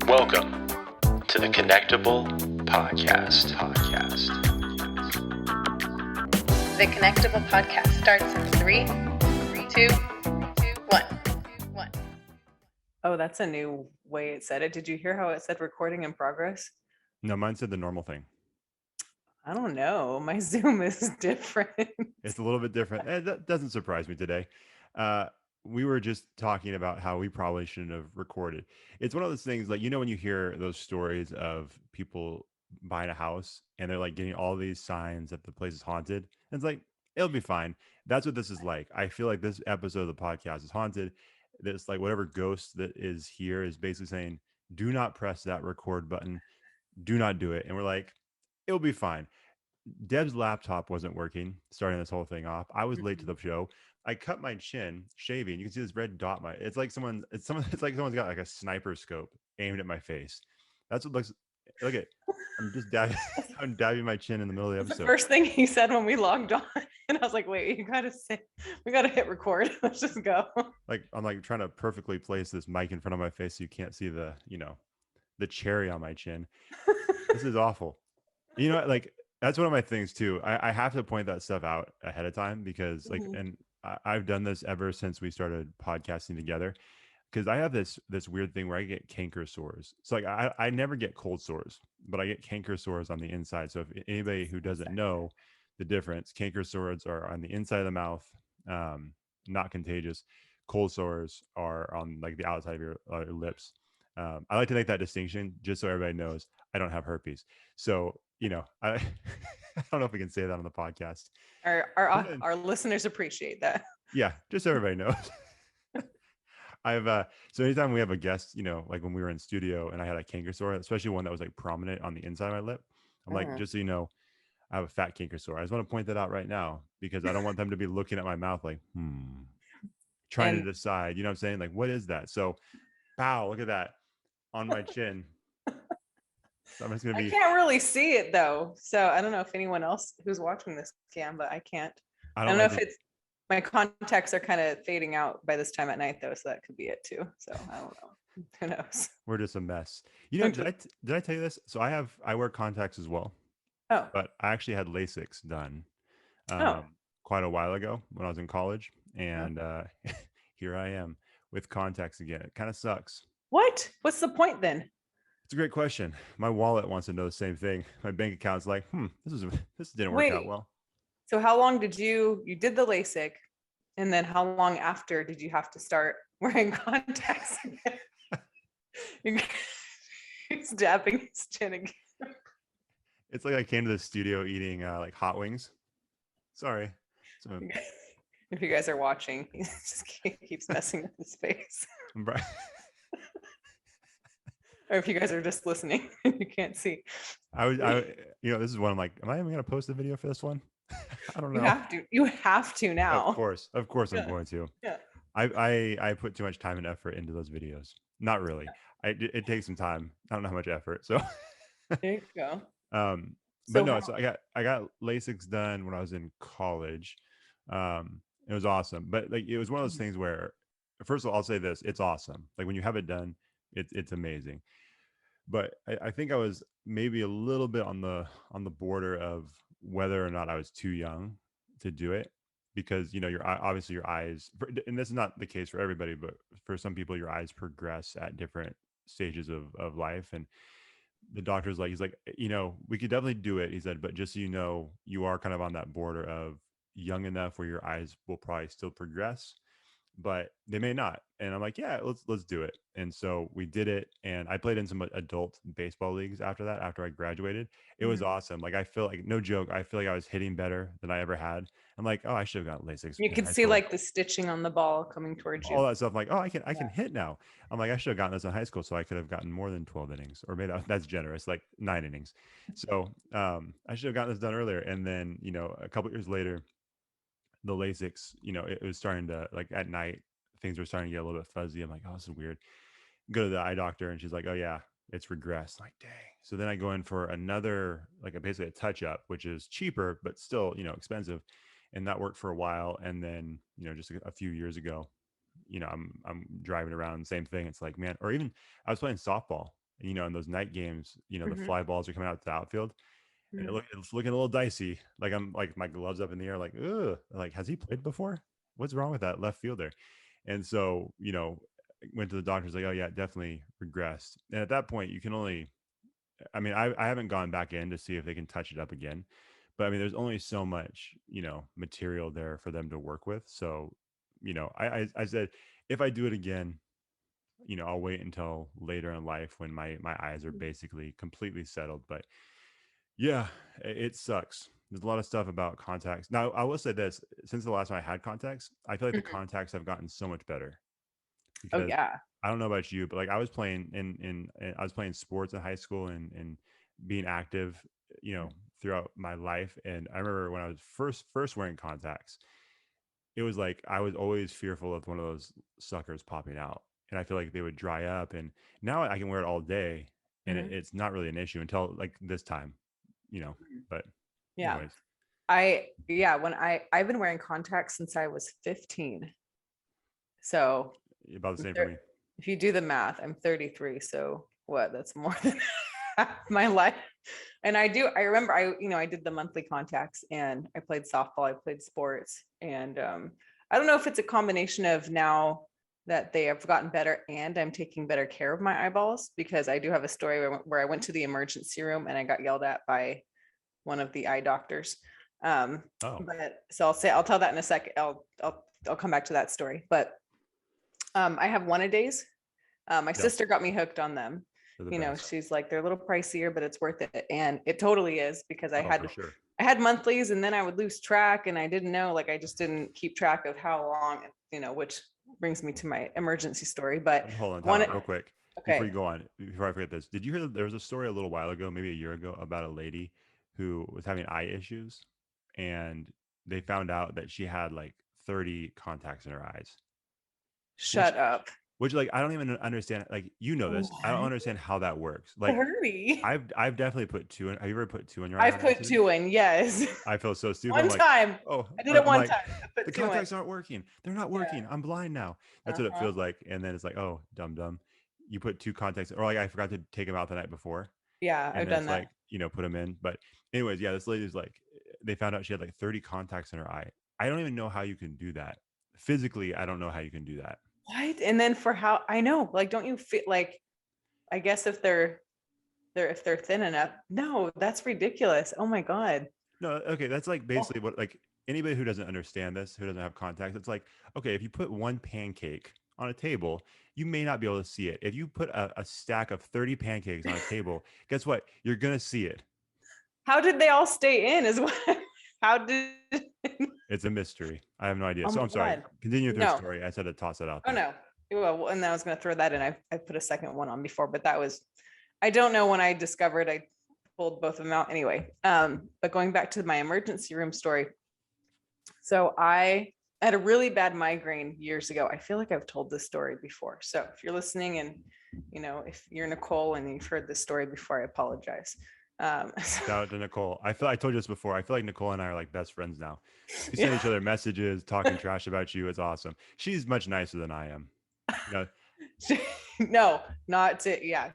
Welcome to the Connectable podcast. The Connectable podcast starts in 3, 2, 1. Oh, that's a new way it said it. Did you hear how it said recording in progress? No, mine said the normal thing. I don't know. My Zoom is different. It's a little bit different. That doesn't surprise me today. We were just talking about how we probably shouldn't have recorded. It's one of those things like, when you hear those stories of people buying a house and they're like getting all these signs that the place is haunted. And it's like, it'll be fine. That's what this is like. I feel like this episode of the podcast is haunted. This like whatever ghost that is here is basically saying, do not press that record button. Do not do it. And we're like, it'll be fine. Deb's laptop wasn't working, starting this whole thing off. I was late to the show. I cut my chin shaving. You can see this red dot. It's like someone's got like a sniper scope aimed at my face. That's what looks. Look at. I'm just dabbing. I'm dabbing my chin in the middle of the episode. The first thing he said when we logged on, and I was like, "Wait, we gotta hit record. Let's just go." Like I'm like trying to perfectly place this mic in front of my face so you can't see the the cherry on my chin. This is awful. Like. That's one of my things too. I have to point that stuff out ahead of time because and I've done this ever since we started podcasting together because I have this weird thing where I get canker sores. So like I never get cold sores, but I get canker sores on the inside. So if anybody who doesn't know the difference, canker sores are on the inside of the mouth, not contagious. Cold sores are on like the outside of your lips. I like to make that distinction just so everybody knows I don't have herpes. So I don't know if we can say that on the podcast. Our listeners appreciate that. Yeah, just so everybody knows. So anytime we have a guest, like when we were in studio and I had a canker sore, especially one that was like prominent on the inside of my lip, I'm like, just so you know, I have a fat canker sore. I just want to point that out right now because I don't want them to be looking at my mouth like, trying to decide, you know what I'm saying? Like, what is that? So, pow, look at that on my chin. So I can't really see it though. So I don't know if anyone else who's watching this can, but I can't. I don't know if it's my contacts are kind of fading out by this time at night though. So that could be it too. So I don't know. Who knows? We're just a mess. Did I tell you this? So I wear contacts as well. Oh. But I actually had LASIK done quite a while ago when I was in college. And here I am with contacts again. It kind of sucks. What? What's the point then? It's a great question. My wallet wants to know the same thing. My bank account's like, this didn't work out well. So how long did you did the LASIK, and then how long after did you have to start wearing contacts again? He's dabbing his chin again. It's like I came to the studio eating like hot wings. Sorry. If you guys are watching, he just keeps messing with his face. Right. Or if you guys are just listening and you can't see. This is one I'm like, am I even going to post a video for this one? I don't know. You have to now. Of course I'm going to. Yeah. I put too much time and effort into those videos. Not really. Yeah. It takes some time. I don't know how much effort. So there you go. So I got LASIK done when I was in college. It was awesome. But like it was one of those things where, first of all, I'll say this, it's awesome. Like when you have it done, it's amazing. But I think I was maybe a little bit on the border of whether or not I was too young to do it, because obviously your eyes, and this is not the case for everybody, but for some people your eyes progress at different stages of life. And the doctor's like, he's like, we could definitely do it, he said, but just so you know, you are kind of on that border of young enough where your eyes will probably still progress, but they may not. And I'm like, yeah, let's do it. And so we did it. And I played in some adult baseball leagues after that, after I graduated. It was awesome. Like, I feel like, no joke, I feel like I was hitting better than I ever had. I'm like, oh, I should have gotten LASIK. You could see like the stitching on the ball coming towards you. All that stuff. I'm like, oh, I can hit now. I'm like, I should have gotten this in high school, so I could have gotten more than 12 innings, or maybe that's generous, like 9 innings. So I should have gotten this done earlier. And then, a couple years later, the LASIK, it was starting to, like, at night, things were starting to get a little bit fuzzy. I'm like, oh, this is weird. Go to the eye doctor, and she's like, oh yeah, it's regressed. I'm like, dang. So then I go in for another, like basically a touch up, which is cheaper, but still, expensive. And that worked for a while. And then, just a few years ago, I'm driving around, same thing. It's like, man, or even I was playing softball in those night games, the Mhm. fly balls are coming out to the outfield. And Mhm. it's looking a little dicey. Like I'm like my gloves up in the air, like, ugh, like, has he played before? What's wrong with that left fielder? And so, went to the doctors, like, oh yeah, it definitely regressed. And at that point, you can only, I mean, I haven't gone back in to see if they can touch it up again. But I mean, there's only so much, material there for them to work with. So, I said, if I do it again, I'll wait until later in life when my eyes are basically completely settled. But yeah, it sucks. There's a lot of stuff about contacts. Now, I will say this: since the last time I had contacts, I feel like the Mhm. contacts have gotten so much better Oh because yeah. I don't know about you, but like I was playing I was playing sports in high school and being active, throughout my life. And I remember when I was first wearing contacts, it was like I was always fearful of one of those suckers popping out, and I feel like they would dry up. And now I can wear it all day, and Mhm. it's not really an issue until like this time, you know. But Yeah. anyways, When I've been wearing contacts since I was 15. So about the I'm same for thir- me. if you do the math, I'm 33. So what? That's more than half my life. And I remember I did the monthly contacts and I played softball, I played sports. And I don't know if it's a combination of now that they have gotten better and I'm taking better care of my eyeballs, because I do have a story where I went to the emergency room and I got yelled at by one of the eye doctors. Um, Oh, but so I'll tell that in a second. I'll come back to that story. But I have one-a-days. My yep, sister got me hooked on them. they're the best. She's like, they're a little pricier, but it's worth it. And it totally is, because Oh, for sure. I had monthlies and then I would lose track and I didn't know, like I just didn't keep track of how long, which brings me to my emergency story. But Hold on, time one, out real quick before you okay, go on. Before I forget this, did you hear that there was a story a little while ago, maybe a year ago, about a lady who was having eye issues, and they found out that she had like 30 contacts in her eyes, which shut up. like I don't even understand. Like, this, I don't What? understand how that works. Like, 30. I've definitely put two in. Have you ever put two in your eye I've on put accident? two in, yes. I feel so stupid. I'm One like, time. oh, I did it I'm one like, time. I the put two in. contacts aren't working. They're not Yeah. working. I'm blind now. That's what it Uh-huh. feels like. And then it's like, oh, dumb dumb. You put two contacts, or like I forgot to take them out the night before, Yeah, and I've then done it's that. like, put them in. But anyways, yeah, this lady's like, they found out she had like 30 contacts in her eye. I don't even know how you can do that physically. I don't know how you can do that. What? And then for how I know, like, don't you feel like, I guess if they're thin enough. No, that's ridiculous. Oh my God. No, okay, that's like Oh, basically what, like, anybody who doesn't understand this, who doesn't have contacts, it's like, okay, if you put one pancake on a table, you may not be able to see it. If you put a stack of 30 pancakes on a table, guess what? You're gonna see it. how did they all stay in as well? How did It's a mystery. I have no idea. oh So my I'm sorry. God. Continue with your No. story. I said to toss it out Oh there. no. Well, and I was gonna throw that in. I put a second one on before, but that was, I don't know when I discovered I pulled both of them out anyway. But going back to my emergency room story. So I had a really bad migraine years ago. I feel like I've told this story before. So if you're listening and if you're Nicole and you've heard this story before, I apologize. Shout out to Nicole. I told you this before. I feel like Nicole and I are like best friends now. We send Yeah. each other messages, talking trash about you. It's awesome. She's much nicer than I am. You know, No, not to, yeah.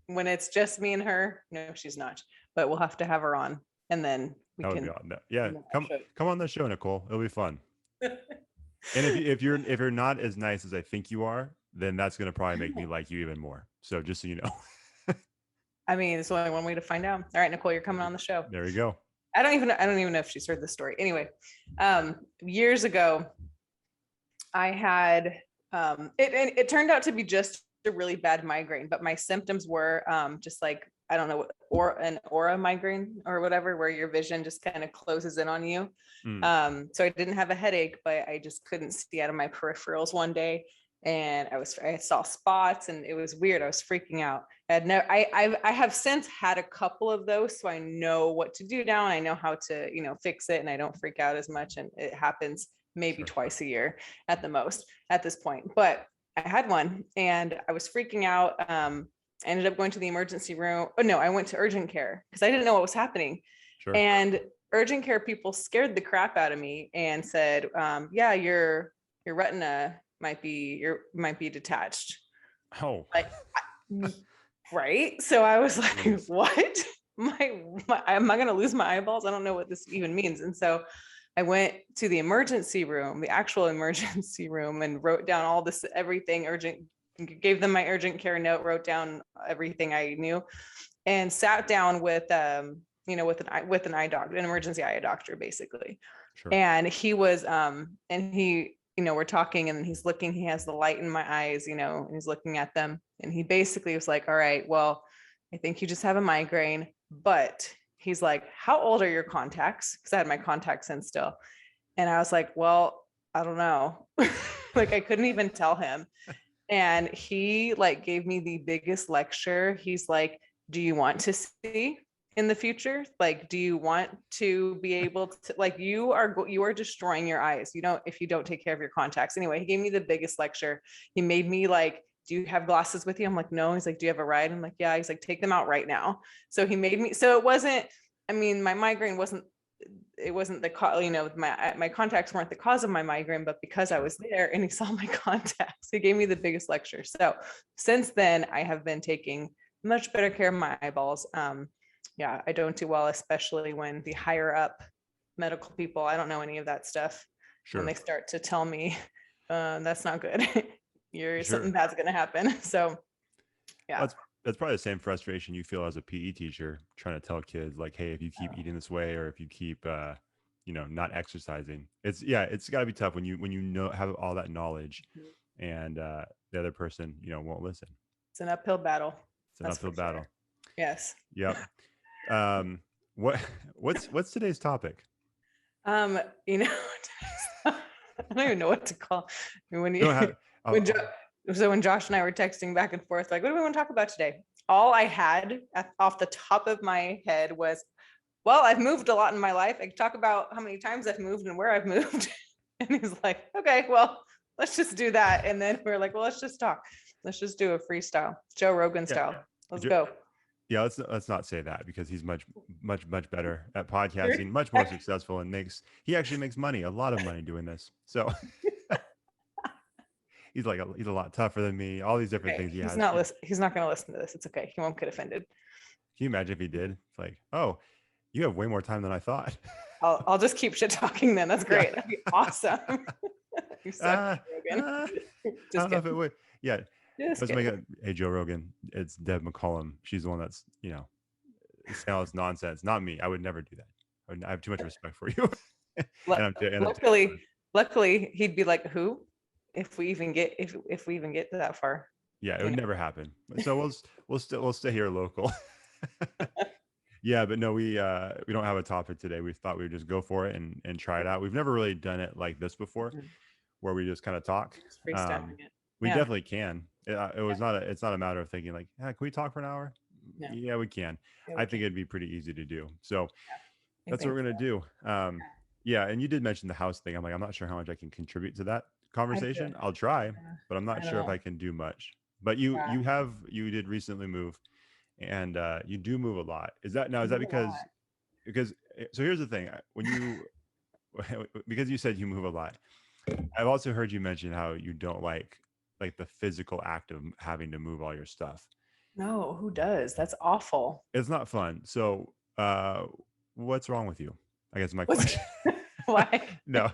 When it's just me and her, no, she's not. But we'll have to have her on and then we that would be can. awesome. Yeah, I'll show come on the show, Nicole. It'll be fun. you. And if you're not as nice as I think you are, then that's gonna probably make me like you even more. So just so you know. I mean, it's only one way to find out. All right, Nicole, you're coming on the show. There you go. I don't even know if she's heard this story. Anyway, years ago, I had it turned out to be just a really bad migraine, but my symptoms were just like, I don't know, or an aura migraine or whatever, where your vision just kind of closes in on you. Mm. So I didn't have a headache, but I just couldn't see out of my peripherals one day. And I saw spots and it was weird. I was freaking out. I have since had a couple of those, so I know what to do now. And I know how to, fix it, and I don't freak out as much. And it happens maybe Sure. twice a year at the most at this point. But I had one and I was freaking out. I ended up going to the emergency room. Oh no, I went to urgent care because I didn't know what was happening. Sure. And urgent care people scared the crap out of me and said, yeah, your retina might be detached. Oh. Like, Right. So I was like, what? Am I going to lose my eyeballs? I don't know what this even means. And so I went to the emergency room, the actual emergency room, and wrote down all this, everything urgent, gave them my urgent care note, wrote down everything I knew, and sat down with, with an eye doctor, an emergency eye doctor, basically. Sure. And he was, and he, we're talking, and he's looking, he has the light in my eyes, and he's looking at them. And he basically was like, all right, well, I think you just have a migraine, but he's like, how old are your contacts? Because I had my contacts in still. And I was like, well, I don't know. Like, I couldn't even tell him. And he like gave me the biggest lecture. He's like, do you want to see in the future? Like, do you want to be able to, like, you are destroying your eyes, if you don't take care of your contacts. Anyway, he gave me the biggest lecture. He made me like, do you have glasses with you? I'm like, no. He's like, do you have a ride? I'm like, yeah. He's like, take them out right now. So he made me, so it wasn't, my migraine wasn't the cause, my contacts weren't the cause of my migraine, but because I was there and he saw my contacts, he gave me the biggest lecture. So since then I have been taking much better care of my eyeballs. Yeah, I don't do well, especially when the higher up medical people, I don't know any of that stuff. Sure. When they start to tell me, that's not good. Something bad's going to happen. So yeah. That's probably the same frustration you feel as a PE teacher trying to tell kids like, hey, if you keep eating this way, or if you keep, not exercising, it's gotta be tough when you have all that knowledge and the other person, won't listen. It's an uphill battle. It's an uphill battle. Sure. Yes. Yep. What's today's topic? I don't even know what to call when Josh and I were texting back and forth, like, what do we want to talk about today? All I had off the top of my head was, well, I've moved a lot in my life. I could talk about how many times I've moved and where I've moved. And he's like, okay, well, let's just do that. And then we're like, well, let's just talk. Let's just do a freestyle, Joe Rogan style. Let's go. Yeah, let's not say that, because he's much better at podcasting, much more successful, and he actually makes money, a lot of money doing this. So he's a lot tougher than me. All these different things. He's not going to listen to this. It's okay. He won't get offended. Can you imagine if he did? It's like, oh, you have way more time than I thought. I'll just keep shit talking then. That's great. That'd be awesome. You suck, Rogan. I don't know if it would. Yeah. Let's make it. Hey, Joe Rogan. It's Deb McCollum. She's the one that's, saying all this nonsense. Not me. I would never do that. I have too much respect for you. Luckily, he'd be like, who? If we even get to that far. Yeah, it would never happen. So we'll stay here local. Yeah, but no, we don't have a topic today. We thought we would just go for it and try it out. We've never really done it like this before, where we just kind of talk. We definitely can. It's not a matter of thinking like, can we talk for an hour? No. Yeah, we can. I think it'd be pretty easy to do. So that's what we're gonna do. Yeah, and you did mention the house thing. I'm not sure how much I can contribute to that conversation. I'll try, but I'm not sure if I can do much. But you did recently move, and you do move a lot. Is that because so here's the thing, because you said you move a lot, I've also heard you mention how you don't like the physical act of having to move all your stuff. No, who does? That's awful. It's not fun. So what's wrong with you? I guess my question. Why? No.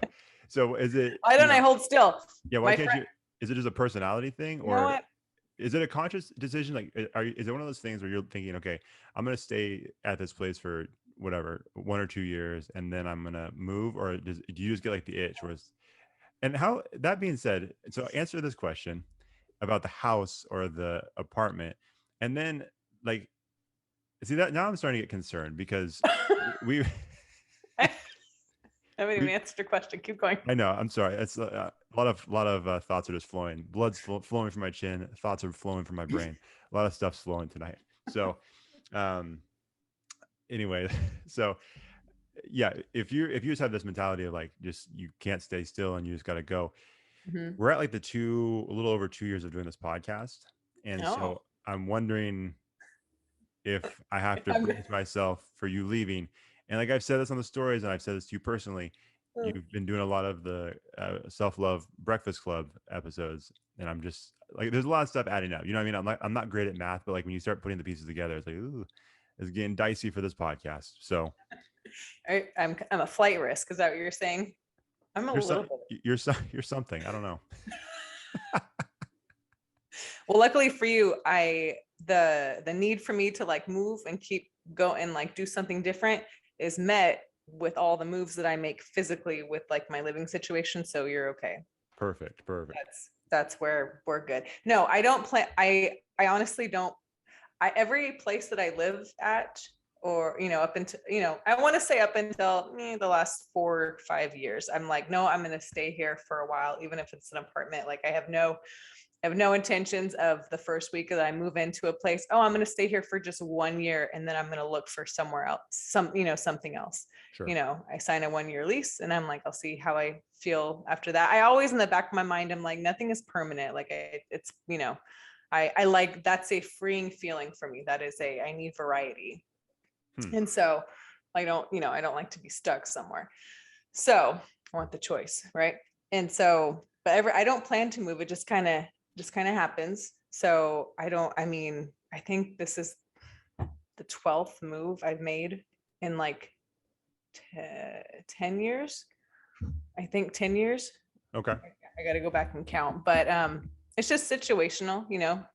So is it? Why don't I hold still? Yeah. Why can't you? Is it just a personality thing, or is it a conscious decision? Like, is it one of those things where you're thinking, okay, I'm going to stay at this place for whatever, 1 or 2 years, and then I'm going to move, or do you just get the itch? And how, that being said, so answer this question about the house or the apartment, and then see that now I'm starting to get concerned, because we. I haven't even answered your question. Keep going. I know. I'm sorry. It's a lot of thoughts are just flowing. Blood's flowing from my chin. Thoughts are flowing from my brain. A lot of stuff's flowing tonight. So, anyway, so yeah, if you just have this mentality of just you can't stay still and you just got to go. Mm-hmm. We're at a little over 2 years of doing this podcast, and so I'm wondering if I have to brace myself for you leaving. And I've said this on the stories, and I've said this to you personally, you've been doing a lot of the self-love Breakfast Club episodes, and I'm just like, there's a lot of stuff adding up. You know what I mean? I'm not great at math, but like when you start putting the pieces together, it's like, ooh, it's getting dicey for this podcast. So I'm a flight risk. Is that what you're saying? I'm a little bit. You're something. I don't know. Well, luckily for you, the need for me to like move and keep go and like do something different is met with all the moves that I make physically with like my living situation. So you're okay. Perfect. That's where we're good. No, I don't plan. I honestly don't. Every place that I live at, or up until I want to say up until the last 4 or 5 years, I'm like, no, I'm going to stay here for a while, even if it's an apartment. Like I have no intentions of the first week that I move into a place, oh, I'm going to stay here for just 1 year and then I'm going to look for somewhere else, something else. Sure. I sign a 1-year lease and I'm like, I'll see how I feel after that. I always in the back of my mind, I'm like, nothing is permanent. Like I like, that's a freeing feeling for me. That is I need variety. And so I don't like to be stuck somewhere. So I want the choice. Right. And so, but I don't plan to move. It just kind of happens. So I think this is the 12th move I've made in like 10 years. I think 10 years. Okay. I got to go back and count, but it's just situational, Sure.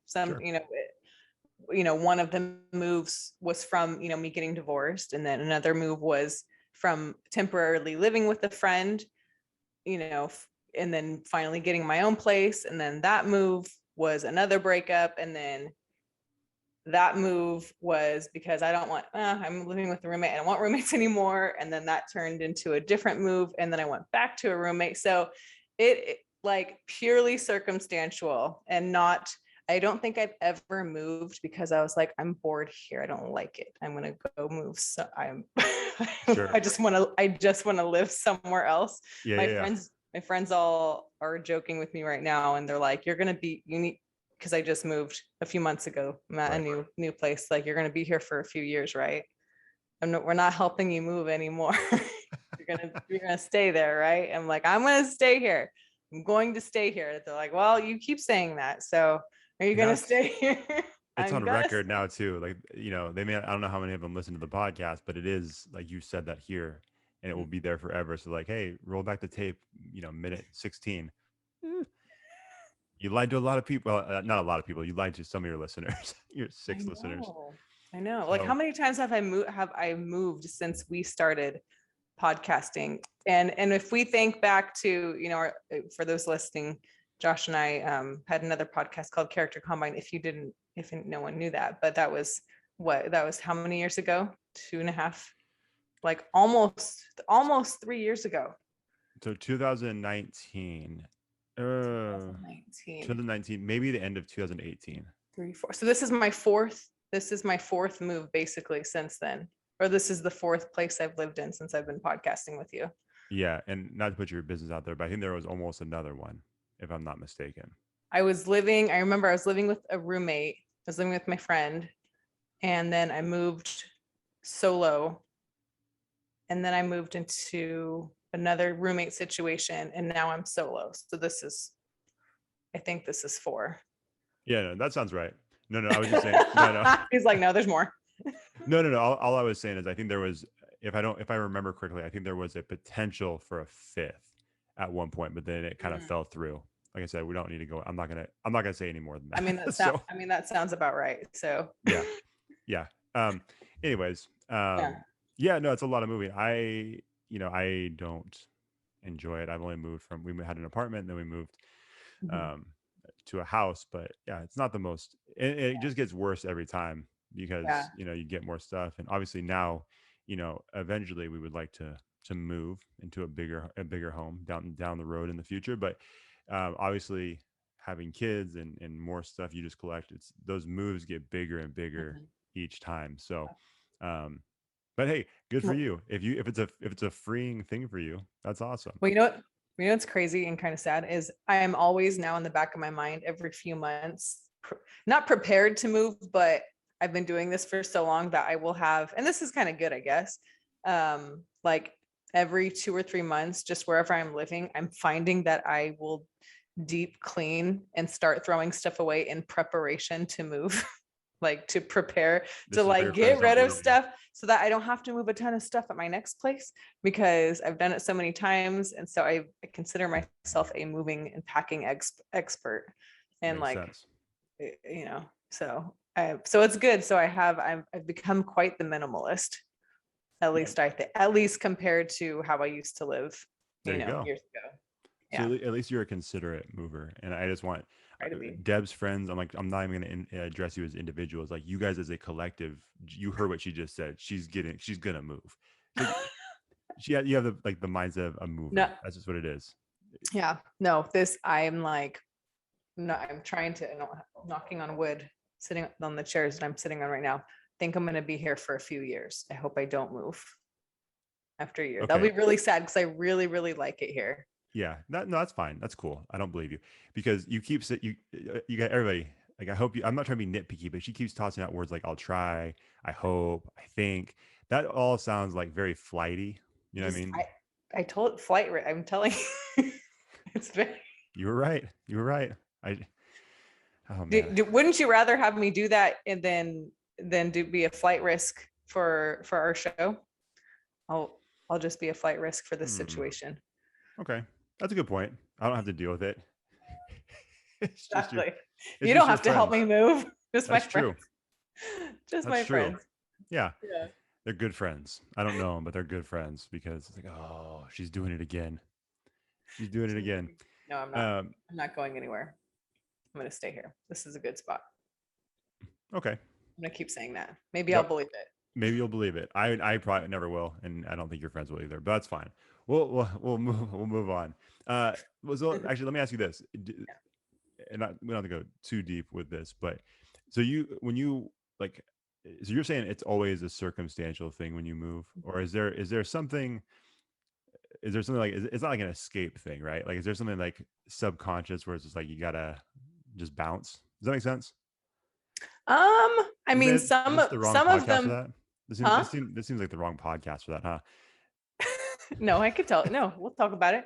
One of the moves was from, me getting divorced. And then another move was from temporarily living with a friend, and then finally getting my own place. And then that move was another breakup. And then that move was because I'm living with a roommate. I don't want roommates anymore. And then that turned into a different move. And then I went back to a roommate. So it like purely circumstantial and not, I don't think I've ever moved because I was like, I'm bored here. I don't like it. I'm going to go move. So Sure. I just want to live somewhere else. Yeah. My friends all are joking with me right now. And they're like, you're going to be unique. Cause I just moved a few months ago, a new place. Like you're going to be here for a few years, right? We're not helping you move anymore. you're going to stay there. Right. I'm like, I'm going to stay here. I'm going to stay here. They're like, well, you keep saying that. So are you going to stay here? It's on record now too. Like, they may, I don't know how many of them listen to the podcast, but it is like you said that here and it will be there forever. So like, hey, roll back the tape, minute 16. You lied to a lot of people. Well, not a lot of people. You lied to some of your listeners, your 6 listeners. I know. Like how many times have I moved since we started podcasting? And if we think back to, for those listening, Josh and I had another podcast called Character Combine. If no one knew that, but that was how many years ago? 2.5, like almost 3 years ago. So 2019. 2019, maybe the end of 2018. 3, 4. So this is my fourth move basically since then, or this is the 4th place I've lived in since I've been podcasting with you. Yeah, and not to put your business out there, but I think there was almost another one, if I'm not mistaken. I remember I was living with a roommate. I was living with my friend, and then I moved solo, and then I moved into another roommate situation, and now I'm solo. So I think this is 4. Yeah, no, that sounds right. No, I was just saying. No. He's like, no, there's more. No. All I was saying is I think there was, if I remember correctly, I think there was a potential for a 5th at one point, but then it kind of fell through. Like I said, we don't need to go. I'm not gonna say any more than that. That sounds about right. So yeah. Anyways, yeah, no, it's a lot of moving. I don't enjoy it. I've only moved we had an apartment, and then we moved to a house, but yeah, it's not the most, it just gets worse every time because you get more stuff. And obviously now, eventually we would like to move into a bigger home down the road in the future. But obviously having kids and more stuff you just collect, those moves get bigger and bigger each time. So but hey, good for you. If it's a freeing thing for you, that's awesome. Well, you know what's crazy and kind of sad is I am always now in the back of my mind every few months, not prepared to move, but I've been doing this for so long that I will have, and this is kind of good, I guess, like every 2 or 3 months, just wherever I'm living, I'm finding that I will deep clean and start throwing stuff away in preparation to move. Like to prepare This to is where like your get friends don't rid of believe you. stuff so that I don't have to move a ton of stuff at my next place, because I've done it so many times. And so I consider myself a moving and packing expert. And Makes like, sense. you know, so it's good. So I've become quite the minimalist, at least at least compared to how I used to live, There you go. years ago. So Yeah. at least you're a considerate mover, and I just want Try to be. Deb's friends. I'm not even going to address you as individuals. Like you guys as a collective, you heard what she just said. She's gonna move. You have the mindset of a mover. No. That's just what it is. Yeah. No, I'm like, no, I'm trying to, knocking on wood, sitting on the chairs that I'm sitting on right now. Think I'm going to be here for a few years. I hope I don't move after a year. Okay. That'll be really sad because I really, really like it here. Yeah, no, that's fine. That's cool. I don't believe you because you got everybody. Like I hope you. I'm not trying to be nitpicky, but she keeps tossing out words like "I'll try," "I hope," "I think." That all sounds like very flighty. You know what I mean? I told flight. I'm telling you, it's very. You were right. You were right. Oh man. Wouldn't you rather have me do that and then be a flight risk for our show? I'll just be a flight risk for this situation. Okay, that's a good point. I don't have to deal with it. Exactly. You don't have to help me move. Just my friends. Just my friends. Yeah. They're good friends. I don't know them, but they're good friends because it's like, oh, she's doing it again. She's doing it again. No, I'm not. I'm not going anywhere. I'm going to stay here. This is a good spot. Okay. I'm going to keep saying that. Maybe I'll believe it. Maybe you'll believe it. I probably never will, and I don't think your friends will either. But that's fine. We'll move on. So actually, let me ask you this, and we don't have to go too deep with this, but so when you like, so you're saying it's always a circumstantial thing when you move, or is there something? Is there something like it's not like an escape thing, right? Like, is there something like subconscious where it's just like you gotta just bounce? Does that make sense? I mean, some of them. This seems like the wrong podcast for that, huh? No, I could tell. No, we'll talk about it.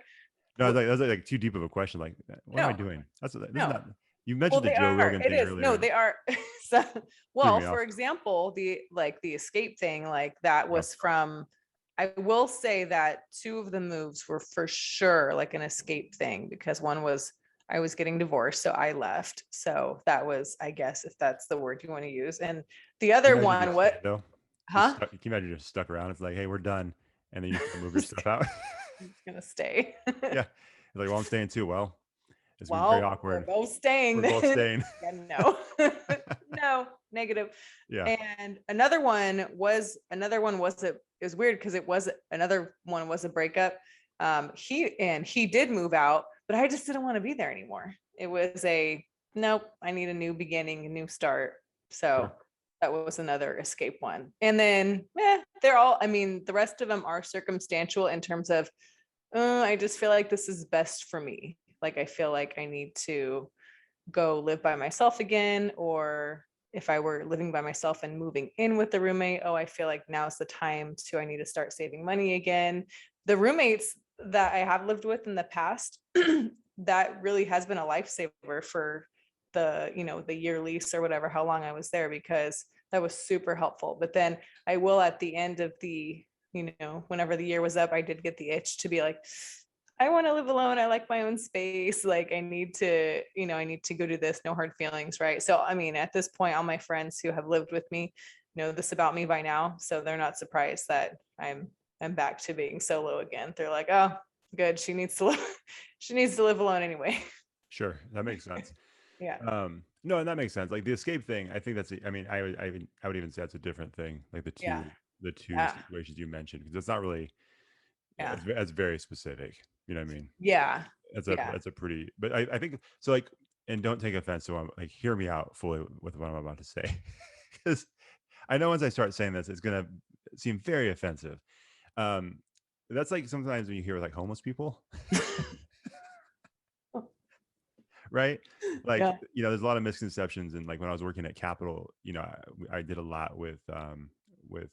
No, that's like too deep of a question. Like, what am I doing? This is not. You mentioned the Joe Rogan thing earlier. No, they are. So, well, for example, the escape thing, like that was from. I will say that 2 of the moves were for sure like an escape thing, because one was I was getting divorced, so I left. So that was, I guess, if that's the word you want to use. And the other one, what? Huh? Can you imagine just stuck around? It's like, hey, we're done, and then you just move your stuff out. I'm gonna stay. Yeah, like, well, I'm staying too. Well, it's very awkward. We're both staying. We're both staying. Yeah, no, no, negative. Yeah. And another one was it was weird because another one was a breakup. He did move out, but I just didn't want to be there anymore. It was nope, I need a new beginning, a new start. So that was another escape one. And then they're all, I mean, the rest of them are circumstantial in terms of, I just feel like this is best for me. Like, I feel like I need to go live by myself again, or if I were living by myself and moving in with the roommate, I feel like now's the time I need to start saving money again. The roommates that I have lived with in the past, that really has been a lifesaver for the year lease or whatever, how long I was there, because that was super helpful. But then I will, at the end of the, whenever the year was up, I did get the itch to be like, I want to live alone. I like my own space. Like, I need to go do this. No hard feelings. Right. So, I mean, at this point, all my friends who have lived with me know this about me by now. So they're not surprised that I'm back to being solo again. They're like, oh, good. She needs to live alone anyway. Sure. That makes sense. Yeah. No, and that makes sense. Like the escape thing, I think I would even say that's a different thing. Like the two situations you mentioned, because it's not really, it's very specific. You know what I mean? Yeah. That's a pretty, but I think so. Like, and don't take offense to like, hear me out fully with what I'm about to say, because I know once I start saying this, it's gonna seem very offensive. That's like sometimes when you hear like homeless people. Right? Like, there's a lot of misconceptions. And like when I was working at Capital, I did a lot with with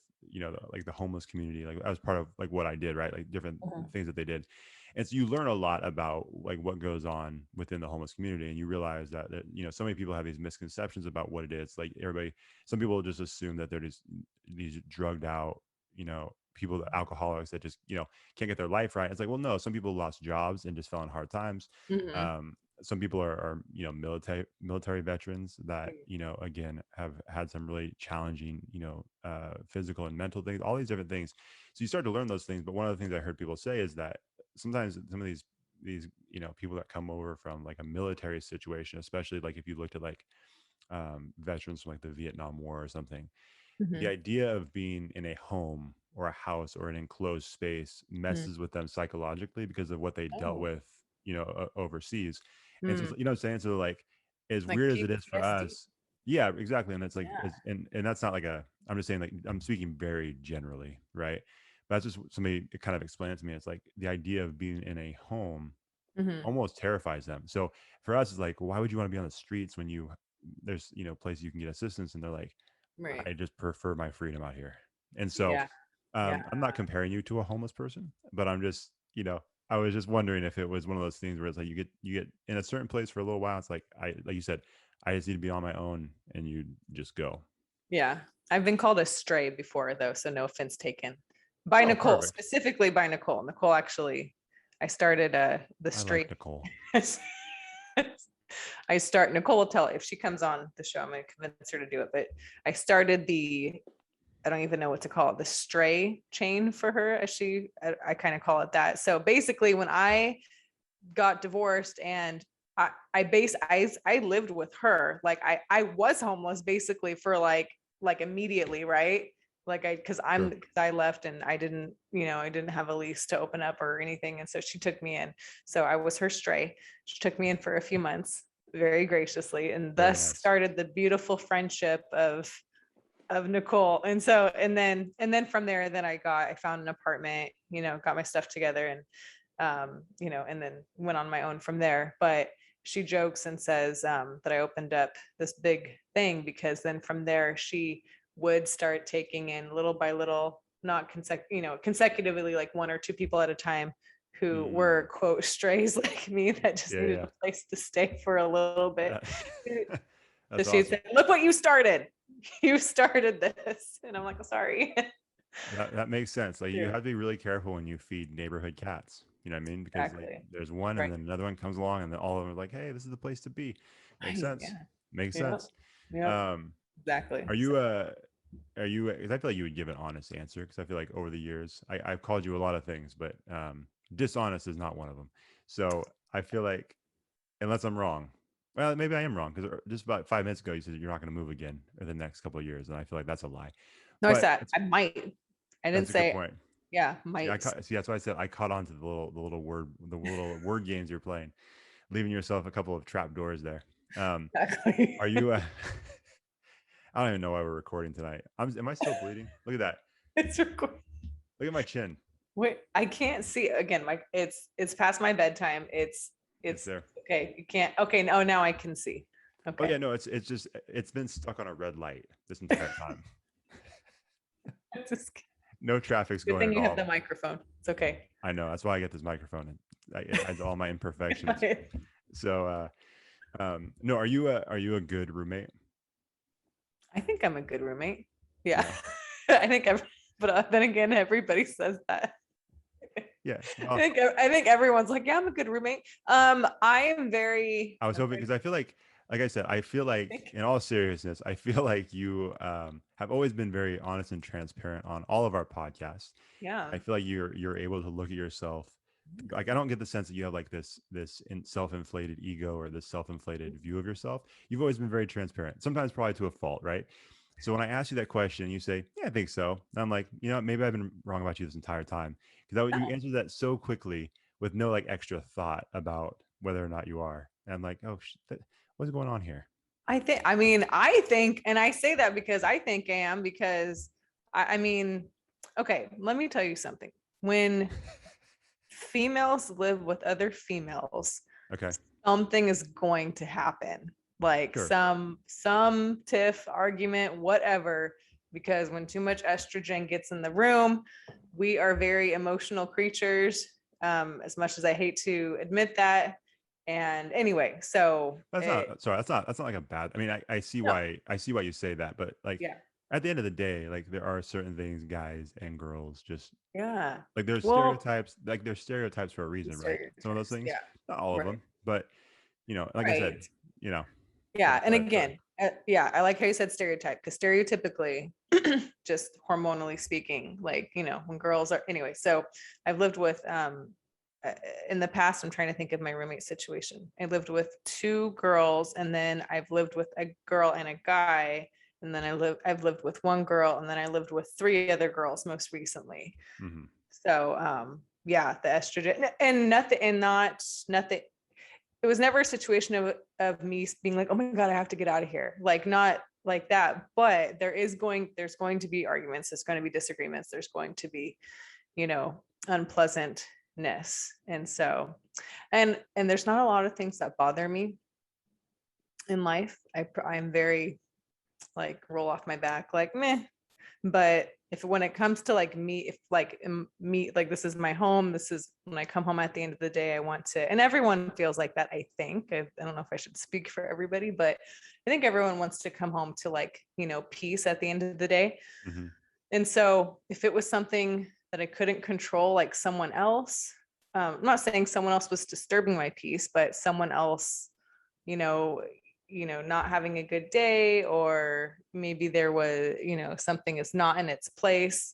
like the homeless community. Like I was part of like what I did, right? Like different things that they did. And so you learn a lot about like what goes on within the homeless community, and you realize that so many people have these misconceptions about what it is. Like some people just assume that they're just these drugged out, people, alcoholics that just can't get their life right. It's like, well, no, some people lost jobs and just fell in hard times. Some people are military veterans that again have had some really challenging physical and mental things, all these different things. So you start to learn those things. But one of the things I heard people say is that sometimes some of these people that come over from like a military situation, especially like if you looked at like veterans from like the Vietnam War or something, the idea of being in a home or a house or an enclosed space messes with them psychologically because of what they dealt with overseas. And so what I'm saying, so like as Like weird as it is for PTSD. us, yeah, exactly. And that's like and that's not like I'm just saying, like, I'm speaking very generally, right? But that's just somebody kind of explained it to me. It's like the idea of being in a home almost terrifies them. So for us, it's like, why would you want to be on the streets when there's places you can get assistance? And they're like, Right. I just prefer my freedom out here. And so Yeah. Yeah. I'm not comparing you to a homeless person, but I'm just, I was just wondering if it was one of those things where it's like you get in a certain place for a little while. It's like like you said, I just need to be on my own, and you just go. Yeah. I've been called a stray before though, so no offense taken. By Oh, Nicole, perfect. specifically by Nicole. Nicole actually, I started the I stray. like Nicole. Nicole will tell if she comes on the show, I'm gonna convince her to do it. But I started I don't even know what to call it, the stray chain for her, as I kind of call it that. So basically when I got divorced and I lived with her, like I was homeless basically for like immediately, right? Like because I left and I didn't have a lease to open up or anything. And so she took me in. So I was her stray. She took me in for a few months very graciously, and thus started the beautiful friendship of Nicole. And so and then from there, then I found an apartment, got my stuff together, and and then went on my own from there. But she jokes and says that I opened up this big thing because then from there she would start taking in little by little, not consecutively, like one or two people at a time who were quote strays like me that just needed a place to stay for a little bit. So she'd say, look what you started. You started this. And I'm like, oh, sorry. That makes sense. Like you have to be really careful when you feed neighborhood cats. You know what I mean? Because like, there's one and then another one comes along and then all of them are like, hey, this is the place to be. Makes sense. Yeah. Makes sense. Yeah. Exactly. Are you because I feel like you would give an honest answer, because I feel like over the years I've called you a lot of things, but dishonest is not one of them. So I feel like, unless I'm wrong, well, maybe I am wrong, because just about 5 minutes ago you said you're not going to move again in the next couple of years, and I feel like that's a lie. No, I said I might. I didn't say. Point. Yeah, might. See, that's why I said I caught on to the little word games you're playing, leaving yourself a couple of trap doors there. Exactly. Are you? I don't even know why we're recording tonight. Am I still bleeding? Look at that. It's recording. Look at my chin. Wait, I can't see again. It's past my bedtime. It's there. Okay, you can't. Okay, now I can see. Okay. Oh yeah, no, it's been stuck on a red light this entire time. No traffic's going. Good thing you have the microphone. It's okay. I know, that's why I get this microphone, and it has all my imperfections. So, no, are you a good roommate? I think I'm a good roommate. Yeah. I think but then again, everybody says that. Yeah. Well, I think everyone's like, yeah, I'm a good roommate. I am very. I was hoping, because I feel like I said, I feel like, in all seriousness, I feel like you have always been very honest and transparent on all of our podcasts. Yeah. I feel like you're able to look at yourself. Like, I don't get the sense that you have like this self-inflated ego or this self-inflated view of yourself. You've always been very transparent, sometimes probably to a fault, right? So when I ask you that question, you say, yeah, I think so. And I'm like, maybe I've been wrong about you this entire time, because you answered that so quickly with no like extra thought about whether or not you are. And I'm like, oh, what's going on here? I think, and I say that because I think I am, because I mean, okay, let me tell you something. When females live with other females, okay, something is going to happen. Like some tiff, argument, whatever. because when too much estrogen gets in the room, we are very emotional creatures, as much as I hate to admit that. And anyway, so that's not like a bad, I mean, I see No. why you say that, but like yeah, at the end of the day, like there are certain things guys and girls just yeah. like there's Well, stereotypes, like there's stereotypes for a reason, right? Some of those stereotypes, things, yeah, not all of right, them, but like I said, right. you know, Yeah, and go ahead, sorry. again, yeah, I like how you said stereotype, because stereotypically, just hormonally speaking, like, when girls are anyway. So I've lived with in the past, I'm trying to think of my roommate situation. I lived with 2 girls, and then I've lived with a girl and a guy, and then I've lived with 1 girl, and then I lived with 3 other girls most recently. Mm-hmm. So yeah, the estrogen and nothing. It was never a situation of me being like, oh my God, I have to get out of here. Like, not like that, but there's going to be arguments. There's going to be disagreements. There's going to be, unpleasantness. And so, and there's not a lot of things that bother me in life. I'm very like roll off my back, like meh. But when it comes to like me, if like me, like this is my home, this is when I come home at the end of the day, I want to, and everyone feels like that. I think, I don't know if I should speak for everybody, but I think everyone wants to come home to like, peace at the end of the day. Mm-hmm. And so if it was something that I couldn't control, like someone else, I'm not saying someone else was disturbing my peace, but someone else, not having a good day, or maybe there was, something is not in its place,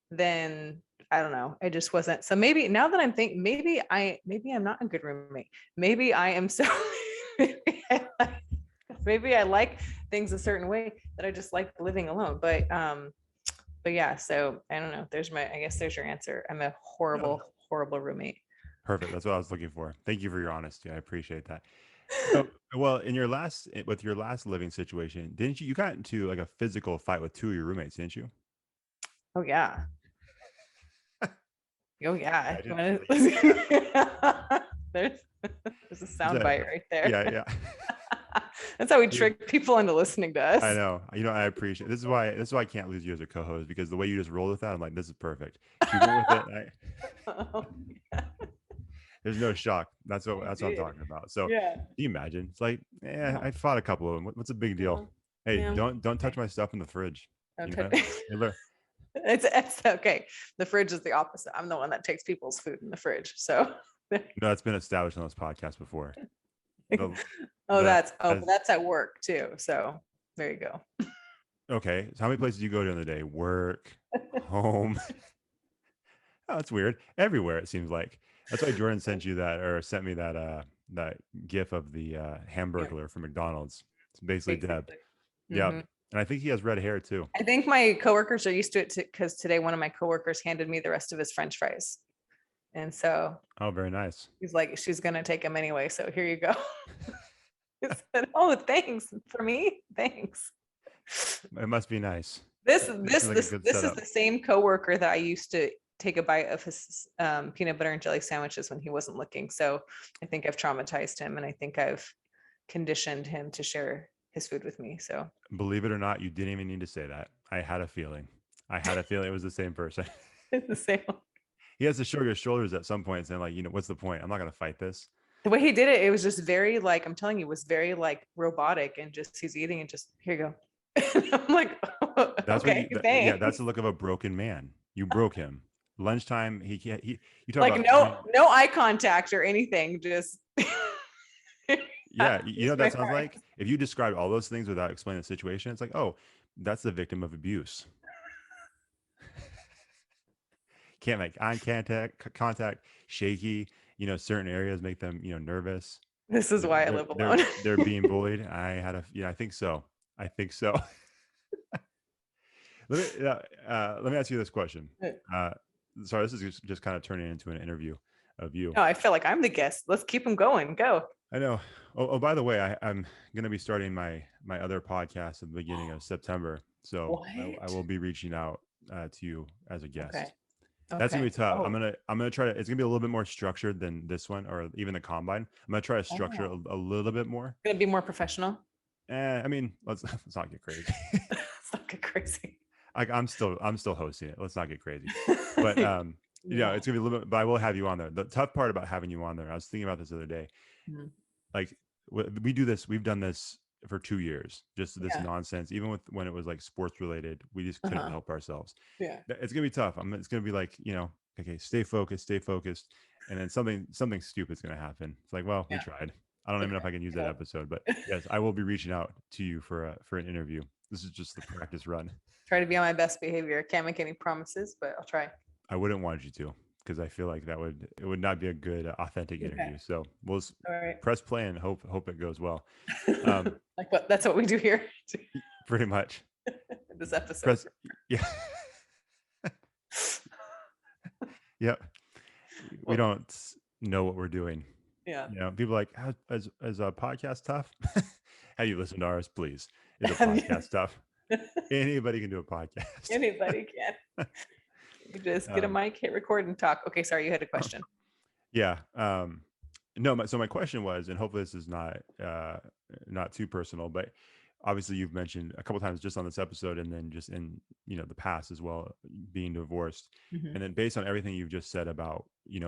then I don't know. I just wasn't. So maybe now that I'm thinking, maybe I'm not a good roommate. Maybe I am so maybe I like things a certain way that I just like living alone. But yeah, so I don't know. I guess there's your answer. I'm a horrible roommate. Perfect. That's what I was looking for. Thank you for your honesty. I appreciate that. So, well, with your last living situation, didn't you got into like a physical fight with 2 of your roommates, didn't you? Oh yeah. Oh yeah. Imagine. There's a sound bite right there. Yeah. That's how we trick people into listening to us. I know. I appreciate it. This is why I can't lose you as a co-host, because the way you just rolled with that, I'm like, this is perfect. If you went with it, Yeah. there's no shock. That's what I'm talking about. So yeah. can you imagine? It's like, I fought a couple of them. What's a big deal? Hey, Yeah. don't touch my stuff in the fridge. It's okay. The fridge is the opposite. I'm the one that takes people's food in the fridge. So that's been established on this podcast before. That's at work too. So there you go. Okay. So how many places do you go during the day? Work, home. Oh, that's weird. Everywhere, it seems like. That's why Jordan sent me that gif of the Hamburglar from McDonald's. It's basically Deb. Mm-hmm. Yeah. And I think he has red hair too. I think my coworkers are used to it because today one of my coworkers handed me the rest of his French fries. And so very nice. He's like, she's gonna take them anyway. So here you go. He said, oh, thanks for me. Thanks. It must be nice. This is the same coworker that I used to take a bite of his peanut butter and jelly sandwiches when he wasn't looking. So I think I've traumatized him, and I think I've conditioned him to share his food with me. So believe it or not, you didn't even need to say that. I had a feeling it was the same person. It's the same one. He has to shrug his shoulders at some point, saying like, what's the point? I'm not gonna fight this. The way he did it, it was just very like, I'm telling you, it was very like robotic, and just he's eating and just, here you go. I'm like, oh, that's okay, that's the look of a broken man. You broke him. Lunchtime, you talk like about no eye contact or anything, just yeah, you know what that sounds like? If you describe all those things without explaining the situation, it's like, oh, that's the victim of abuse. Can't make eye contact, shaky, certain areas make them, nervous. This is why I live alone. They're being bullied. I think so. Let me ask you this question. Sorry, this is just kind of turning into an interview of you. No, I feel like I'm the guest. Let's keep them going. Go. I know. Oh, by the way, I'm going to be starting my other podcast at the beginning of September. So I will be reaching out to you as a guest. Okay. That's gonna be tough. Oh. I'm gonna try to. It's gonna be a little bit more structured than this one, or even the combine. I'm gonna try to structure it a little bit more. Gonna be more professional. I mean, let's not get crazy. Let's not get crazy. I'm still hosting it. Let's not get crazy. But Yeah. it's gonna be a little bit, but I will have you on there. The tough part about having you on there, I was thinking about this the other day. Mhm. Like we've done this for 2 years, just this Yeah. nonsense. Even with when it was like sports related, we just couldn't help ourselves. Yeah. It's gonna be tough. It's gonna be like, okay, stay focused, and then something stupid's gonna happen. It's like, well, we Yeah. tried. I don't even know if I can use that episode, but yes, I will be reaching out to you for an interview. This is just the practice run. Try to be on my best behavior. Can't make any promises, but I'll try. I wouldn't want you to, because I feel like it would not be a good authentic interview. So we'll All right. press play and hope it goes well. That's what we do here. Pretty much. This episode. Yeah. Yep. We don't know what we're doing. Yeah. People are like, is a podcast tough? Have you listened to ours, please? Is a podcast tough? Anybody can do a podcast. Anybody can. You just get a mic, hit record, and talk. Okay, sorry, you had a question. Yeah. No, so my question was, and hopefully this is not too personal, but obviously you've mentioned a couple times just on this episode, and then just in the past as well, being divorced, and then based on everything you've just said about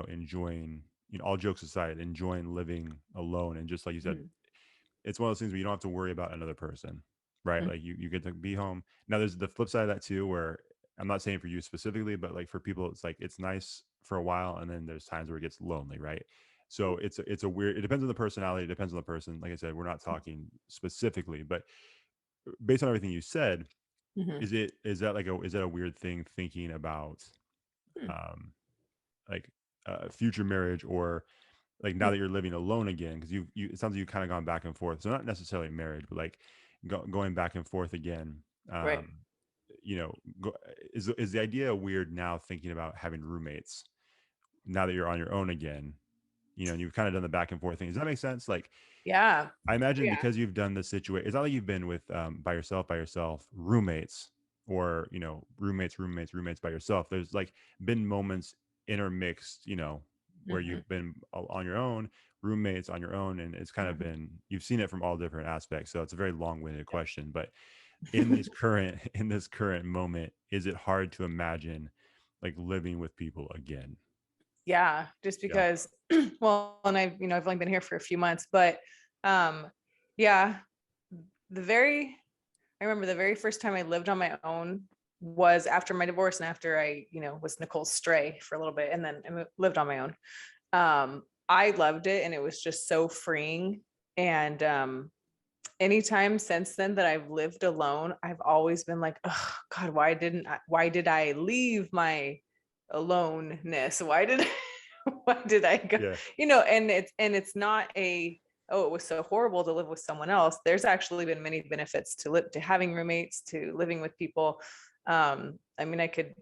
enjoying, all jokes aside, enjoying living alone, and just like you said, it's one of those things where you don't have to worry about another person, right? Like you get to be home. Now there's the flip side of that too, where I'm not saying for you specifically, but like for people, it's like it's nice for a while, and then there's times where it gets lonely, right? So it's a weird. It depends on the personality. It depends on the person. Like I said, we're not talking specifically, but based on everything you said, is that a weird thing thinking about, like future marriage, or like now that you're living alone again, because it sounds like you've kind of gone back and forth. So not necessarily marriage, but like going back and forth again. Right. Is the idea weird now thinking about having roommates now that you're on your own again? And you've kind of done the back and forth thing. Does that make sense? Like, yeah, I imagine because you've done this situation, it's not like you've been with by yourself, roommates, or roommates by yourself. There's like been moments intermixed, where you've been on your own, roommates on your own, and it's kind of been, you've seen it from all different aspects. So it's a very long-winded question, but in this current moment, is it hard to imagine like living with people again? Yeah, just because well, and I've only been here for a few months, but yeah, I remember the very first time I lived on my own was after my divorce, and after I was Nicole's stray for a little bit, and then I lived on my own. I loved it, and it was just so freeing. And anytime since then that I've lived alone, I've always been like, oh God, why did I leave my aloneness? Why did I go? Yeah. And it's not it was so horrible to live with someone else. There's actually been many benefits to having roommates, to living with people. I mean, I could,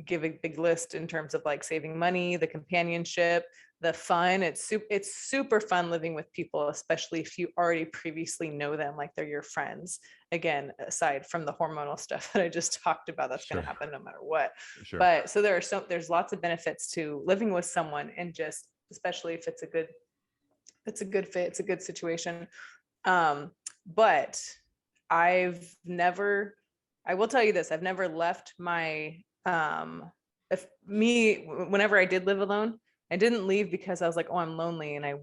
give a big list in terms of like saving money, the companionship, the fun. It's super fun living with people, especially if you already previously know them, like they're your friends. Again, aside from the hormonal stuff that I just talked about, that's going to happen no matter what. Sure. But so there's lots of benefits to living with someone, and just especially if it's a good fit, it's a good situation. But I will tell you this, I've never left my whenever I did live alone, I didn't leave because I was like, oh, I'm lonely and I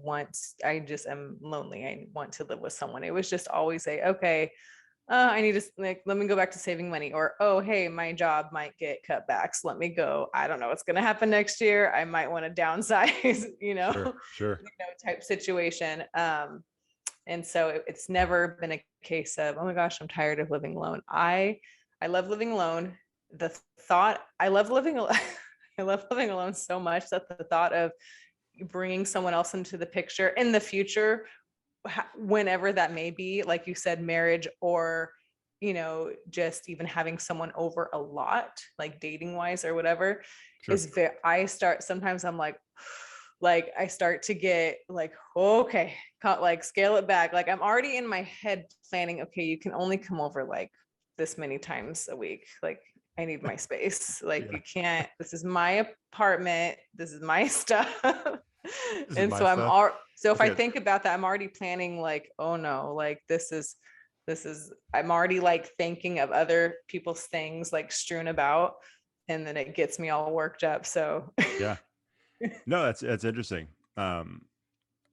just am lonely, I want to live with someone. It was just always okay, I need to, like, let me go back to saving money, or, oh, hey, my job might get cutbacks, let me go. I don't know what's going to happen next year. I might want to downsize, Sure. Type situation. And so it's never been a case of, oh my gosh, I'm tired of living alone. I love living alone. I love living alone so much that the thought of bringing someone else into the picture in the future, whenever that may be, like you said, marriage, or just even having someone over a lot, like dating wise or whatever, sometimes I'm like I start to get like, okay, like scale it back. Like I'm already in my head planning, okay, you can only come over like this many times a week. Like I need my space. Like you can't, this is my apartment, this is my stuff. And so if I think about that, I'm already planning like, oh no, like this is I'm already like thinking of other people's things like strewn about, and then it gets me all worked up. So yeah, no, that's interesting. I'm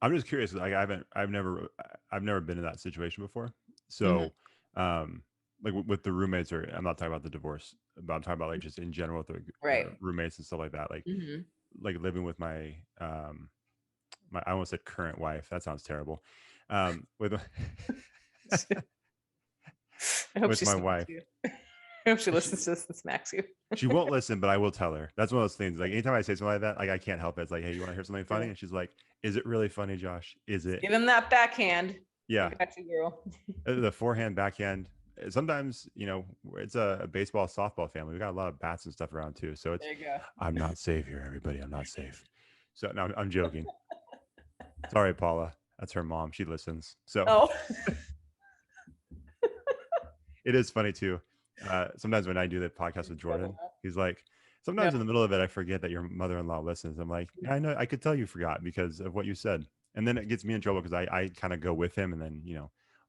just curious. Like I've never been in that situation before. So, like with the roommates, or I'm not talking about the divorce, but I'm talking about like just in general with the right. roommates and stuff like that. Like living with my I almost said current wife. That sounds terrible. With I hope with she my smacks wife. you. I hope she listens to this and smacks you. She won't listen, but I will tell her. That's one of those things. Like anytime I say something like that, like I can't help it. It's like, hey, you want to hear something funny? And she's like, is it really funny, Josh? Is it? Give him that backhand. Yeah. I got you, girl. The forehand, backhand. Sometimes, it's a baseball, softball family. We got a lot of bats and stuff around too. So it's, There you go. I'm not safe here, everybody. I'm not safe. So no, I'm joking. Sorry, Paula. That's her mom. She listens. So it is funny too. Sometimes when I do the podcast with Jordan, he's like, sometimes in the middle of it, I forget that your mother-in-law listens. I'm like, yeah, I know. I could tell you forgot because of what you said. And then it gets me in trouble because I kind of go with him, and then,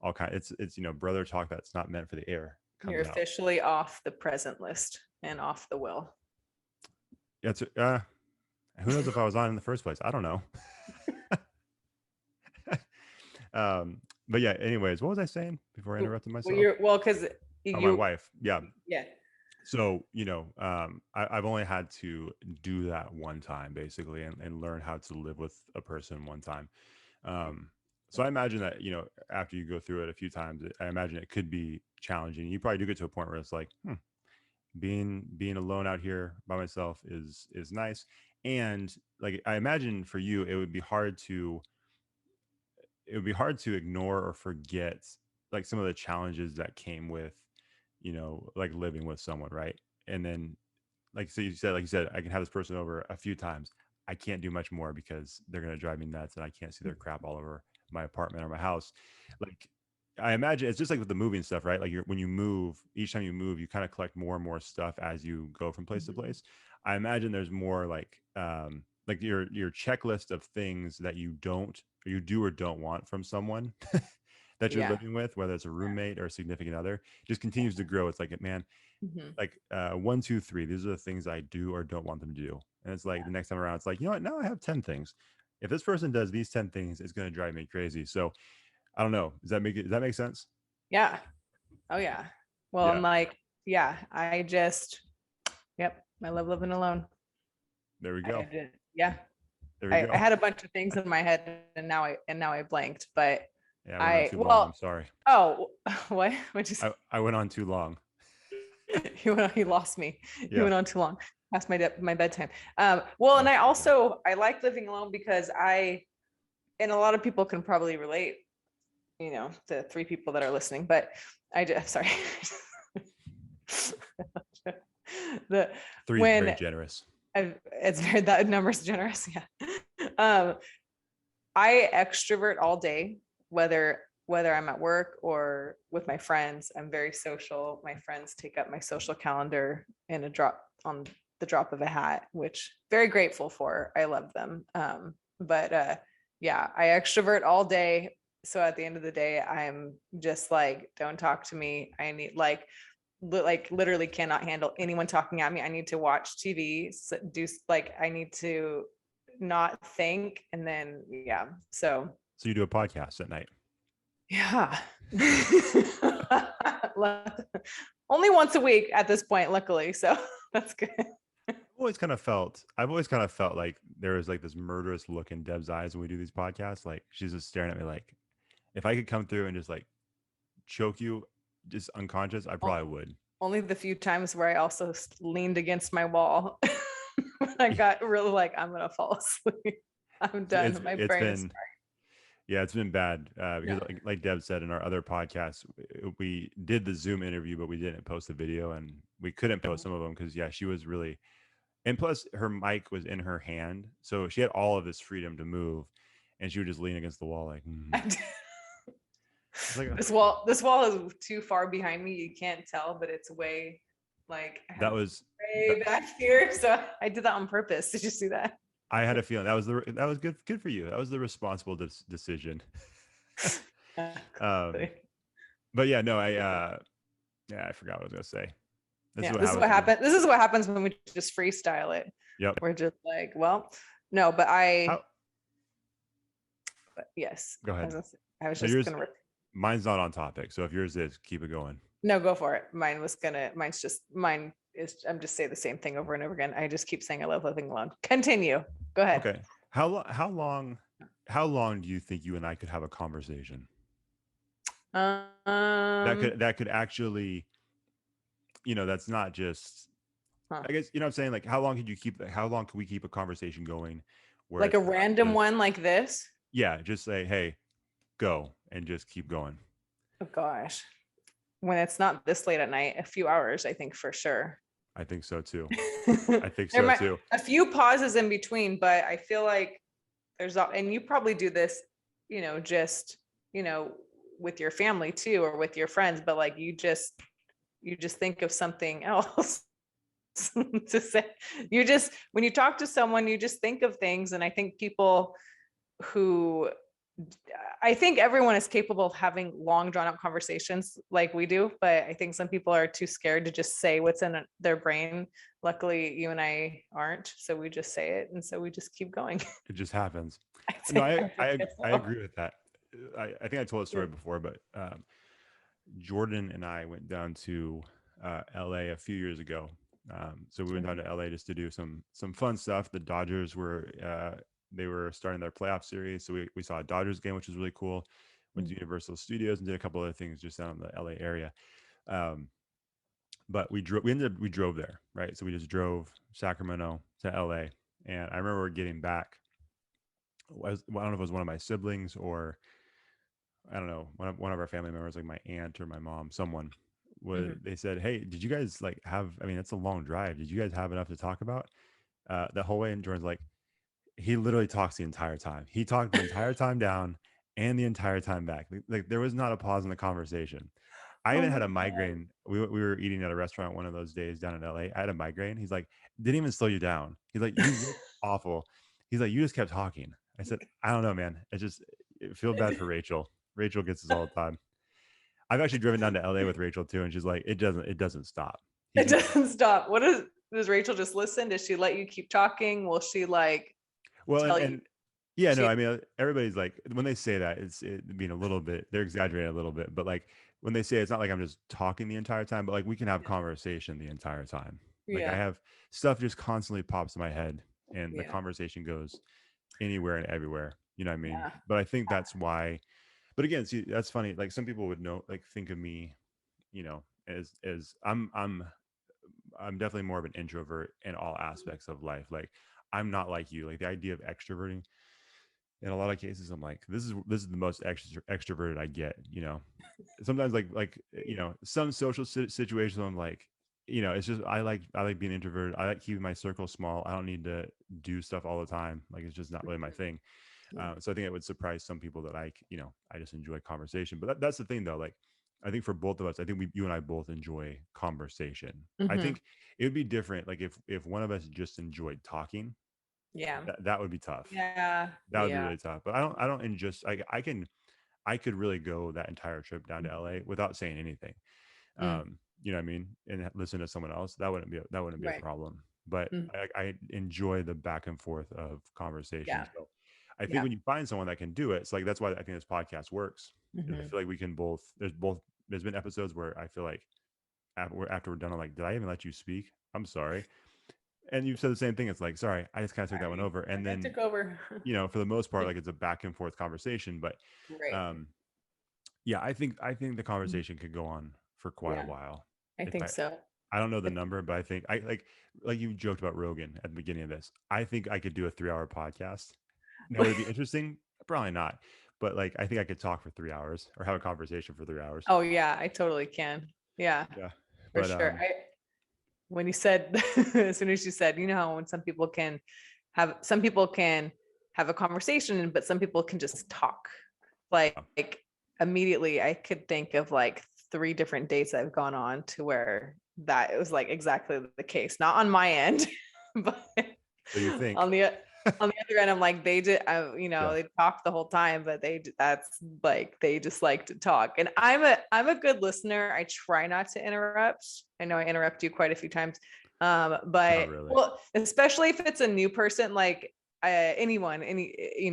all kind it's brother talk that's not meant for the air. You're officially off the present list and off the will. Yeah, it's, who knows if I was on in the first place? I don't know. But yeah, anyways, what was I saying before I interrupted myself? Because my wife. Yeah. Yeah. So, I've only had to do that one time basically and learn how to live with a person one time. So I imagine that, after you go through it a few times, I imagine it could be challenging. You probably do get to a point where it's like, being alone out here by myself is nice. And like, I imagine for you, it would be hard to ignore or forget like some of the challenges that came with, like living with someone. Right. And then like you said, I can have this person over a few times. I can't do much more because they're going to drive me nuts and I can't see their crap all over my apartment or my house. Like, I imagine it's just like with the moving stuff, right? Like when you move, each time you move, you kind of collect more and more stuff as you go from place to place. I imagine there's more like your checklist of things that you do or don't want from someone that you're living with, whether it's a roommate or a significant other, just continues to grow. It's like, man, like 1, 2, 3, these are the things I do or don't want them to do. And it's like the next time around, it's like, you know what, now I have 10 things. If this person does these 10 things, it's going to drive me crazy. So I don't know. Does that make sense? Yeah. Oh yeah. Well, I'm like, yeah, I love living alone. There we go. Yeah. There we go. I had a bunch of things in my head and now I blanked, but yeah, I went on too long. I'm sorry. Oh, what? I went on too long. He lost me. Yeah. He went on too long. Past my bedtime. And I like living alone because and a lot of people can probably relate, the 3 people that are listening, but sorry. 3 is very generous. That number's generous. Yeah. I extrovert all day, whether I'm at work or with my friends. I'm very social. My friends take up my social calendar on the drop of a hat, which very grateful for. I love them. But I extrovert all day. So at the end of the day, I'm just like, don't talk to me. I need literally cannot handle anyone talking at me. I need to watch TV, I need to not think. And then, So you do a podcast at night? Yeah. Only once a week at this point, luckily. So that's good. I've always kind of felt like there was like this murderous look in Deb's eyes when we do these podcasts. Like she's just staring at me like, if I could come through and just like choke you just unconscious, I probably would. Only the few times where I also leaned against my wall. I got really like, I'm going to fall asleep. I'm done. My brain is Yeah, it's been bad because like Deb said in our other podcasts, we did the Zoom interview, but we didn't post the video and we couldn't post some of them because she was really, and plus her mic was in her hand. So she had all of this freedom to move and she would just lean against the wall like, like this wall is too far behind me. You can't tell, but it's way like way back here. So I did that on purpose. Did you see that? I had a feeling that was good for you. That was the responsible decision. But But yeah, no, I forgot what I was gonna say. This is what happens. This is what happens when we just freestyle it. Yep. We're just like, well, no, but but yes. Go ahead. I was just gonna. Mine's not on topic, so if yours is, keep it going. No, go for it. Mine is. I'm just saying the same thing over and over again. I just keep saying I love living alone. Continue. Go ahead. Okay. How long do you think you and I could have a conversation? That could actually, that's not just. I guess you know what I'm saying. Like, how long can we keep a conversation going? Where like a random one like this? Yeah, just say, hey, go, and just keep going. Oh gosh. When it's not this late at night, a few hours, I think for sure. I think so too. I think so too. A few pauses in between, but I feel like and you probably do this, just, with your family too, or with your friends, but like you just think of something else to say. When you talk to someone, you just think of things. And I think I think everyone is capable of having long drawn out conversations like we do, but I think some people are too scared to just say what's in their brain. Luckily, you and I aren't, so we just say it, and so we just keep going. It just happens. No, I agree with that. I think I told a story before, but Jordan and I went down to LA a few years ago. So we went down to LA just to do some fun stuff. The Dodgers were they were starting their playoff series, so we saw a Dodgers game, which was really cool. Went to Universal Studios and did a couple other things just down in the LA area. But we drove there, right? So we just drove Sacramento to LA, and I remember getting back. I don't know if it was one of my siblings or I don't know, one of our family members, like my aunt or my mom, someone they said, hey, did you guys it's a long drive. Did you guys have enough to talk about? The whole way? And Jordan's like, he literally talks the entire time. He talked the entire time down and the entire time back. Like there was not a pause in the conversation. I even had a migraine. We were eating at a restaurant one of those days down in LA. I had a migraine. He's like, didn't even slow you down. He's like, you look awful. He's like, you just kept talking. I said, I don't know, man. It feel bad for Rachel. Rachel gets this all the time. I've actually driven down to LA with Rachel too, and she's like, it doesn't stop. It doesn't stop. Does Rachel just listen? Does she let you keep talking? Will she tell you? Yeah, no, I mean, everybody's like, when they say that, it's being a little bit, they're exaggerating a little bit, but like when they say it's not like I'm just talking the entire time, but like we can have conversation the entire time. Like I have stuff just constantly pops in my head and the conversation goes anywhere and everywhere. You know what I mean? Yeah. But I think that's why. But again, see, that's funny. Like some people would think of me, as I'm definitely more of an introvert in all aspects of life. Like I'm not like you. Like the idea of extroverting, in a lot of cases, I'm like, this is the most extroverted I get. Sometimes like some social situations, I'm like, it's just I like being introverted. I like keeping my circle small. I don't need to do stuff all the time. Like it's just not really my thing. So I think it would surprise some people that I just enjoy conversation. But that's the thing though. Like I think for both of us, I think you and I both enjoy conversation. I think it would be different. Like if one of us just enjoyed talking, that would be tough. Yeah, that would be really tough. But I could really go that entire trip down to LA without saying anything. You know what I mean? And listen to someone else. That wouldn't be a problem. But I enjoy the back and forth of conversation. Yeah. So I think when you find someone that can do it, it's like that's why I think this podcast works. I feel like we can both. There's been episodes where I feel like after we're done, I'm like, did I even let you speak? I'm sorry. And you've said the same thing. It's like, sorry, I just kind of took that one over. And then took over. For the most part, like it's a back and forth conversation. But I think the conversation could go on for quite a while. I think so. I don't know the number, but I think I like you joked about Rogan at the beginning of this. I think I could do a 3-hour podcast. Now, would it be interesting? Probably not. But like, I think I could talk for 3 hours or have a conversation for 3 hours. Oh yeah, I totally can. Yeah. For sure. When you said, as soon as you said, how when some people can have a conversation, but some people can just talk. Like immediately, I could think of like 3 different dates I've gone on to where that it was like exactly the case. Not on my end, but so you think on the On the other end, I'm like, they did, they talk the whole time, but that's like, they just like to talk. And I'm a good listener. I try not to interrupt. I know I interrupt you quite a few times. But really. well, especially if it's a new person, like anyone, in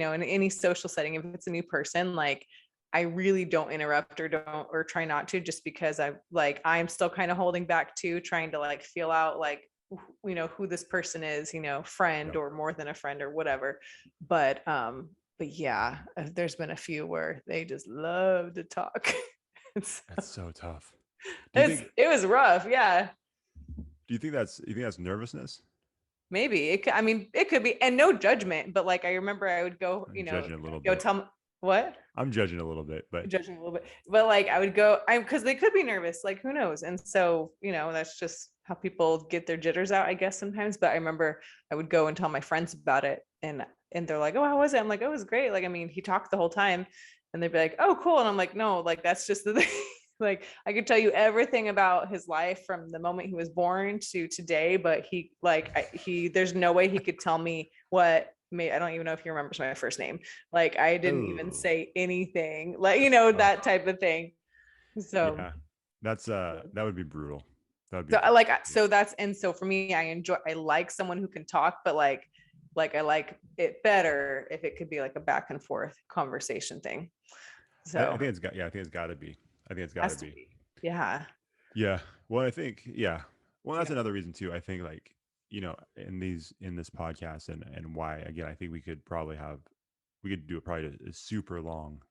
any social setting, if it's a new person, like I really don't interrupt or try not to, just because I'm still kind of holding back too, trying to like feel out like, who this person is, friend or more than a friend or whatever. But yeah, there's been a few where they just love to talk. That's so tough. It was rough. Yeah. Do you think that's nervousness? Maybe it could be, and no judgment, but like I remember I would go, judging a little go bit. tell what? I'm judging a little bit, but judging a little bit. But like I would go, because they could be nervous, like who knows? And so, that's just how people get their jitters out, I guess, sometimes. But I remember I would go and tell my friends about it, and they're like, "Oh, how was it?" I'm like, "Oh, it was great." Like, I mean, he talked the whole time, and they'd be like, "Oh, cool." And I'm like, "No, like that's just the thing." Like I could tell you everything about his life from the moment he was born to today, but there's no way he could tell me I don't even know if he remembers my first name. Like I didn't even say anything, like, that type of thing. So yeah, that's that would be brutal. That would be so for me, I like someone who can talk, but like I like it better if it could be like a back and forth conversation thing. So I think it's got to be. I think it's got to be. Yeah. Yeah. Well, I think, well, that's another reason too. I think like, in this podcast and why, again, I think we could do probably a super long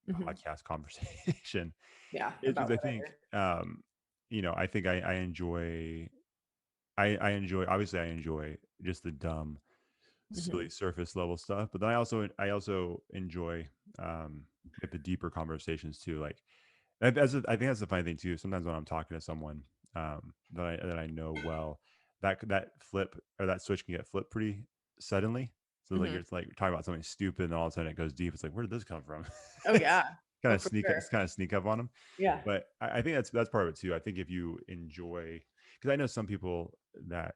podcast conversation. Yeah. Because I think, I think I enjoy, obviously I enjoy just the dumb, silly surface level stuff, but then I also enjoy, like the deeper conversations too. Like, I think that's the funny thing too. Sometimes when I'm talking to someone that I know well, that flip or that switch can get flipped pretty suddenly. So like it's like talking about something stupid, and all of a sudden it goes deep. It's like, where did this come from? Oh yeah. Kind of sneak up on them. Yeah. But I think that's part of it too. I think if you enjoy, because I know some people that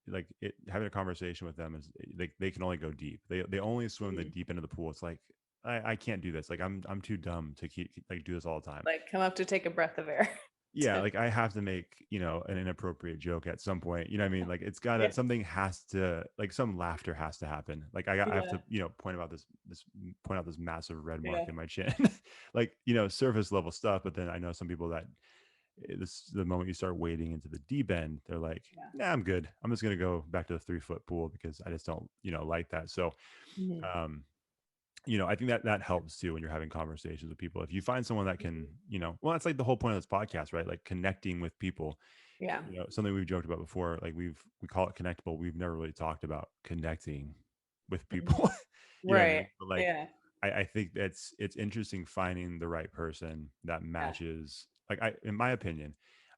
like having a conversation with them is they can only go deep. They only swim the deep end of the pool. It's like I can't do this. Like I'm too dumb to keep like do this all the time. Like come up to take a breath of air. Yeah, like I have to make, an inappropriate joke at some point. You know what I mean? Like it's gotta something has to, like some laughter has to happen. Like I have to, point out this massive red mark in my chin. Like, surface level stuff. But then I know some people that the moment you start wading into the deep end, they're like, nah, I'm good. I'm just gonna go back to the 3-foot pool because I just don't, like that. So I think that helps too when you're having conversations with people. If you find someone that can, well, that's like the whole point of this podcast, right? Like connecting with people. Yeah. Something we've joked about before, like we call it connectable. We've never really talked about connecting with people. You know what I mean? But like, I think it's interesting finding the right person that matches. Like in my opinion,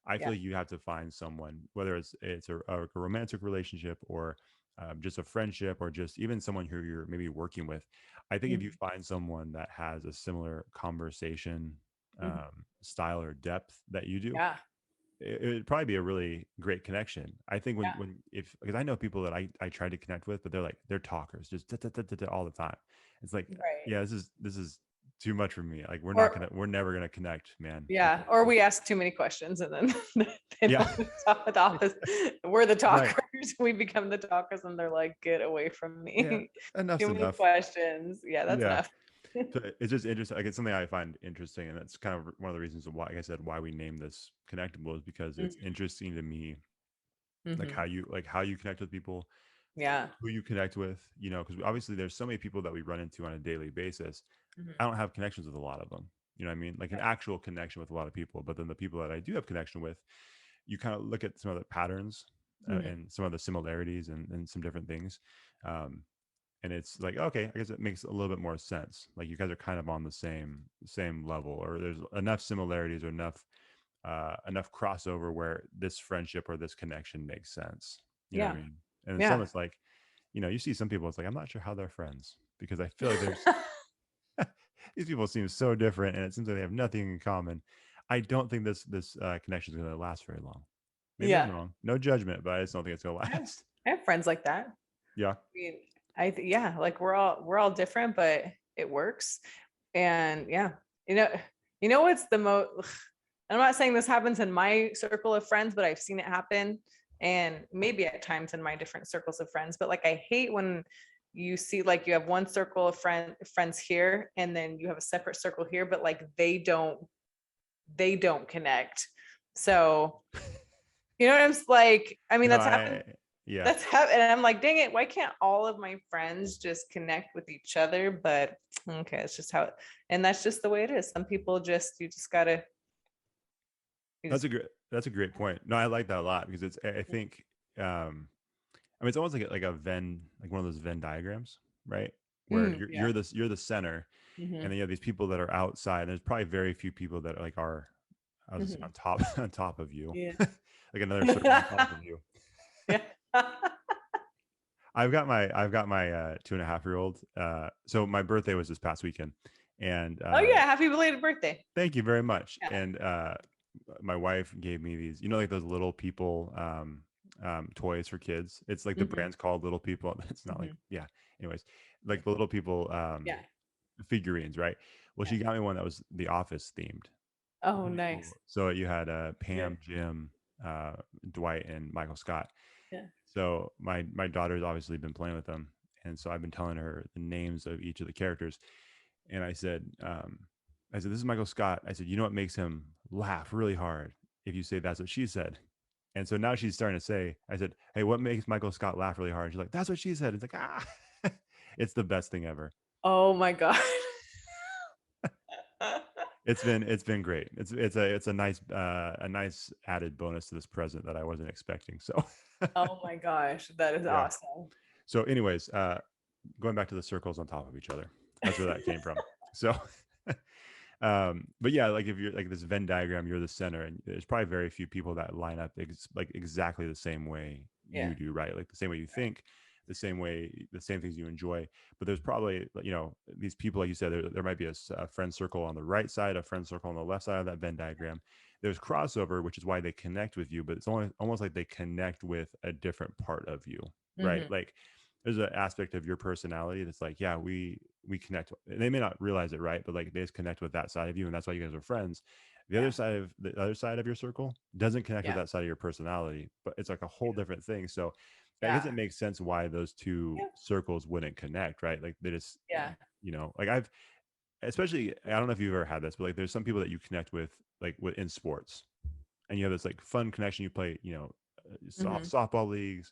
I feel like you have to find someone, whether it's a romantic relationship or just a friendship or just even someone who you're maybe working with. I think if you find someone that has a similar conversation style or depth that you do, it would probably be a really great connection. I think because I know people that I try to connect with, but they're talkers, just all the time. It's like, this is too much for me. Like we're never gonna connect, man. Yeah. Or we ask too many questions and then they don't talk with office. We're the talkers. Right. We become the talkers and they're like, get away from me. Enough's too many questions. Yeah, that's enough. So it's just interesting. Like it's something I find interesting, and that's kind of one of the reasons why, like I said, why we named this Connectable is because it's interesting to me, like how you connect with people, who you connect with, because obviously there's so many people that we run into on a daily basis. I don't have connections with a lot of them. You know what I mean? Like an actual connection with a lot of people, but then the people that I do have connection with, you kind of look at some of the patterns and some of the similarities and some different things. And it's like, okay, I guess it makes a little bit more sense. Like you guys are kind of on the same level, or there's enough similarities or enough crossover where this friendship or this connection makes sense. You know what I mean? And some it's like, you see some people, it's like, I'm not sure how they're friends because I feel like there's these people seem so different and it seems like they have nothing in common. I don't think this connection is going to last very long. Maybe I'm wrong. No judgment, but I just don't think it's going to last. I have friends like that. Yeah. I mean, Yeah, like we're all different, but it works. And yeah, you know what's the most, I'm not saying this happens in my circle of friends, but I've seen it happen, and maybe at times in my different circles of friends. But like, I hate when you see like you have one circle of friends here, and then you have a separate circle here, but like they don't connect. So you know what I'm like? I mean, No, that's happened. yeah. That's happened. And I'm like, dang it, why can't all of my friends just connect with each other? But okay, it's just how and that's just the way it is. Some people you just gotta. That's a great point. No, I like that a lot because I think, I mean, it's almost like a Venn, like one of those Venn diagrams, right? Where Yeah. you're the center, and then you have these people that are outside. There's probably very few people that are I was on top on top of you, Yeah. like another circle on top of you. Yeah. I've got my 2.5-year-old. So my birthday was this past weekend, and Oh yeah, happy belated birthday. thank you very much. Yeah. And my wife gave me these, like those little people toys for kids. It's like the brand's called Little People. It's not like, yeah. Anyways, like the Little People Yeah. figurines, right? Well, she got me one that was The Office themed. Oh, Really nice. cool. So you had Pam, Jim, Dwight, and Michael Scott. Yeah. So my daughter's obviously been playing with them, and so I've been telling her the names of each of the characters. And I said, this is Michael Scott. I said, you know what makes him laugh really hard? If you say that's what she said. And so now she's starting to say, I said, hey, what makes Michael Scott laugh really hard? She's like, that's what she said. It's like, it's the best thing ever. Oh my God. It's been great. It's a nice added bonus to this present that I wasn't expecting. So Oh my gosh, that is awesome. So anyways, going back to the circles on top of each other. That's where that came from. So but yeah, like if you're like this Venn diagram, you're the center, and there's probably very few people that line up like exactly the same way you do, right? Like the same way you think, the same things you enjoy. But there's probably, these people, like you said, there might be a friend circle on the right side, a friend circle on the left side of that Venn diagram. There's crossover, which is why they connect with you, but it's almost like they connect with a different part of you, right? Like there's an aspect of your personality that's like, yeah, we connect. And they may not realize it, right? But like they just connect with that side of you, and that's why you guys are friends. The other side of your circle doesn't connect with that side of your personality, but it's like a whole different thing. So I guess it makes sense why those two circles wouldn't connect, right? Like they just, like especially, I don't know if you've ever had this, but like there's some people that you connect with, like in sports, and you have this like fun connection. You play, softball leagues,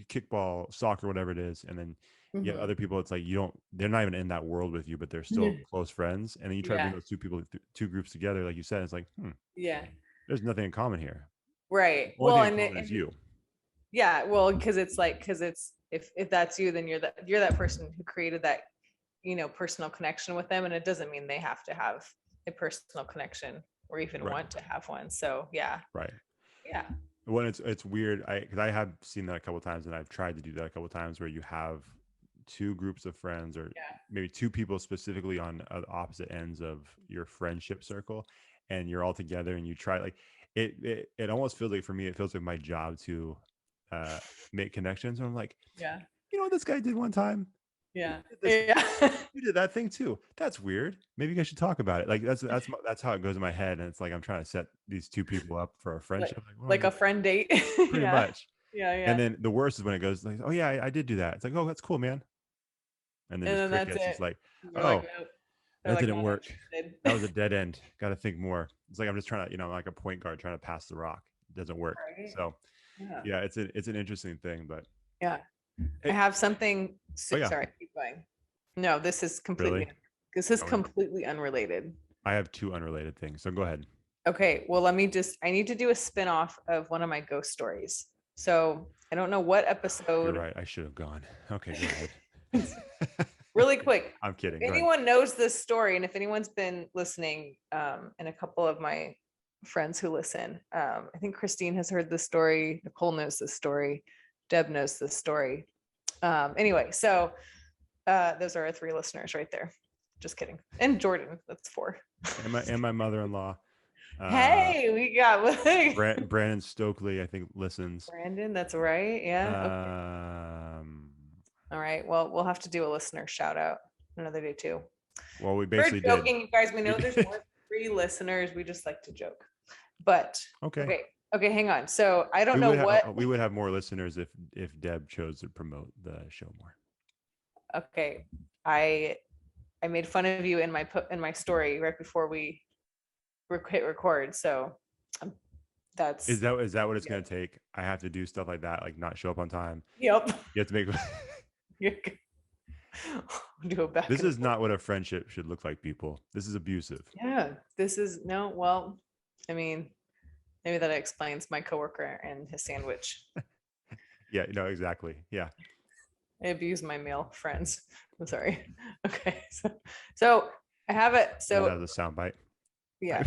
kickball, soccer, whatever it is. And then you have other people, it's like they're not even in that world with you, but they're still close friends. And then you try to bring those two groups together, like you said, it's like, there's nothing in common here. Right. The only thing in common is you. Yeah, well, because it's if that's you, then you're that person who created that, personal connection with them, and it doesn't mean they have to have a personal connection or even want to have one. So yeah. Right. Yeah. When it's weird, because I have seen that a couple of times, and I've tried to do that a couple of times, where you have two groups of friends, or maybe two people specifically on opposite ends of your friendship circle, and you're all together, and you try, like it almost feels like, for me, it feels like my job to make connections. And I'm like, you know what this guy did one time? Yeah. You did that thing too. That's weird. Maybe you guys should talk about it. Like that's how it goes in my head. And it's like I'm trying to set these two people up for a friendship, like a friend date. Pretty much. Yeah. And then the worst is when it goes like, oh yeah, I did do that. It's like, oh, that's cool, man. And then that's it. It's like, You're oh, like, nope. that didn't work. That was a dead end. Got to think more. It's like I'm just trying to, like a point guard trying to pass the rock. It doesn't work. Right. So yeah, it's an interesting thing, but yeah. I have something. Sorry, keep going. No, this is completely completely unrelated. I have two unrelated things, so go ahead. Okay, well, I need to do a spin-off of one of my ghost stories. So I don't know what episode. You're right. I should have gone. Okay, go ahead. Really quick. I'm kidding. If anyone knows this story, and if anyone's been listening, and a couple of my friends who listen, I think Christine has heard this story. Nicole knows this story. Deb knows this story. Anyway, so those are our 3 listeners right there. Just kidding. And Jordan, that's 4. And my mother-in-law. Hey, we got Brandon Stokely, I think, listens. Brandon, that's right. Yeah. All right. Well, we'll have to do a listener shout out another day too. Well, we basically We're joking, did. you guys. We know there's more than 3 listeners. We just like to joke. But Okay. Okay, hang on. So I don't we know would what. we would have more listeners if Deb chose to promote the show more. Okay, I made fun of you in my story right before we hit record. So that's is that what it's going to take? I have to do stuff like that, like not show up on time. Yep. You have to make. Do a back. This is not what a friendship should look like, people. This is abusive. Yeah, this is no. Well, I mean, maybe that explains my coworker and his sandwich. Yeah, exactly. Yeah. I abuse my male friends. I'm sorry. Okay, so I have it. So that was a soundbite. Yeah.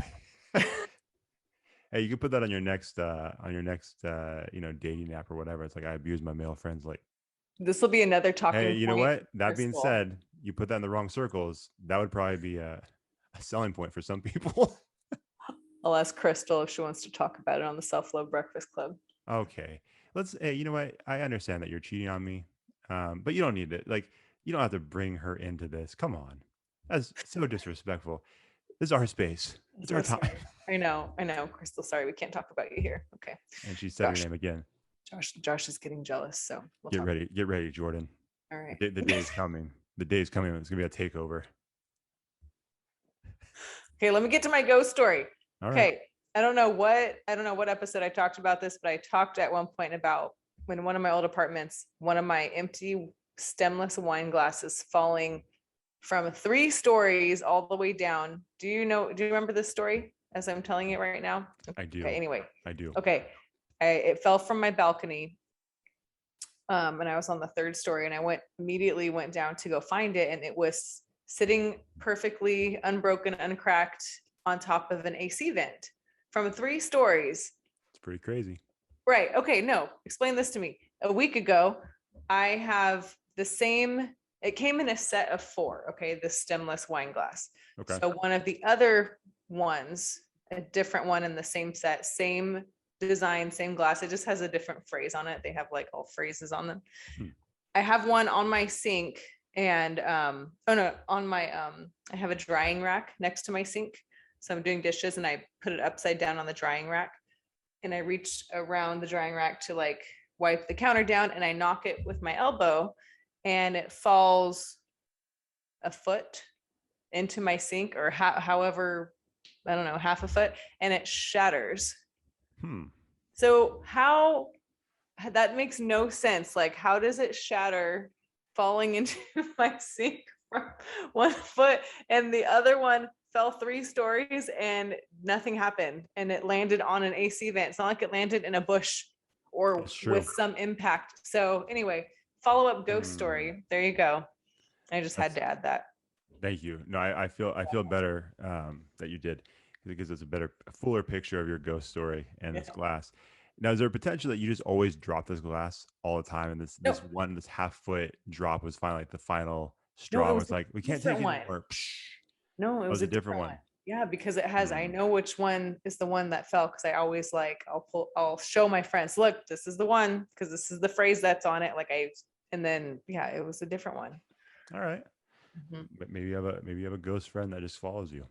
Hey, you can put that on your next dating app or whatever. It's like, I abuse my male friends. Like, this will be another talking hey, you know point what? That being school. said, you put that in the wrong circles. That would probably be a selling point for some people. I'll ask Crystal if she wants to talk about it on the Self-Love Breakfast Club. Okay. Hey, you know what? I understand that you're cheating on me. But you don't need it. Like, you don't have to bring her into this. Come on. That's so disrespectful. This is our space. It's our time. I know. Crystal, sorry, we can't talk about you here. Okay. And she said her name again. Josh is getting jealous. So get ready, Jordan. All right. The day is coming. The day is coming when it's gonna be a takeover. Okay, let me get to my ghost story. All okay. Right. I don't know what episode I talked about this, but I talked at one point about when one of my old apartments, one of my empty stemless wine glasses falling from 3 stories all the way down. Do you remember this story as I'm telling it right now? I do. Okay, anyway. I do. Okay. It fell from my balcony. And I was on the 3rd story, and I immediately went down to go find it. And it was sitting perfectly unbroken, uncracked on top of an AC vent from 3 stories. It's pretty crazy. Right. Okay. No, explain this to me. A week ago, I have the same, it came in a set of 4. Okay. The stemless wine glass. Okay. So one of the other ones, a different one in the same set, same design, same glass. It just has a different phrase on it. They have like all phrases on them. I have one on my sink, and I have a drying rack next to my sink. So I'm doing dishes and I put it upside down on the drying rack, and I reach around the drying rack to like wipe the counter down, and I knock it with my elbow, and it falls a foot into my sink, or however, I don't know, half a foot, and it shatters. So that makes no sense. Like, how does it shatter falling into my sink from 1 foot, and the other one fell 3 stories and nothing happened, and it landed on an AC vent? It's not like it landed in a bush or with some impact. So anyway, follow-up ghost story. There you go. I just had to add that. Thank you. No, I feel better that you did, because it's a fuller picture of your ghost story and this glass. Now, is there a potential that you just always drop this glass all the time, and this half foot drop was finally like the final straw? No, it was like, we can't take it anymore. No, it was a different one. Yeah, because it has, I know which one is the one that fell, because I always I'll show my friends, look, this is the one, because this is the phrase that's on it. And then it was a different one. All right. But maybe you have a ghost friend that just follows you.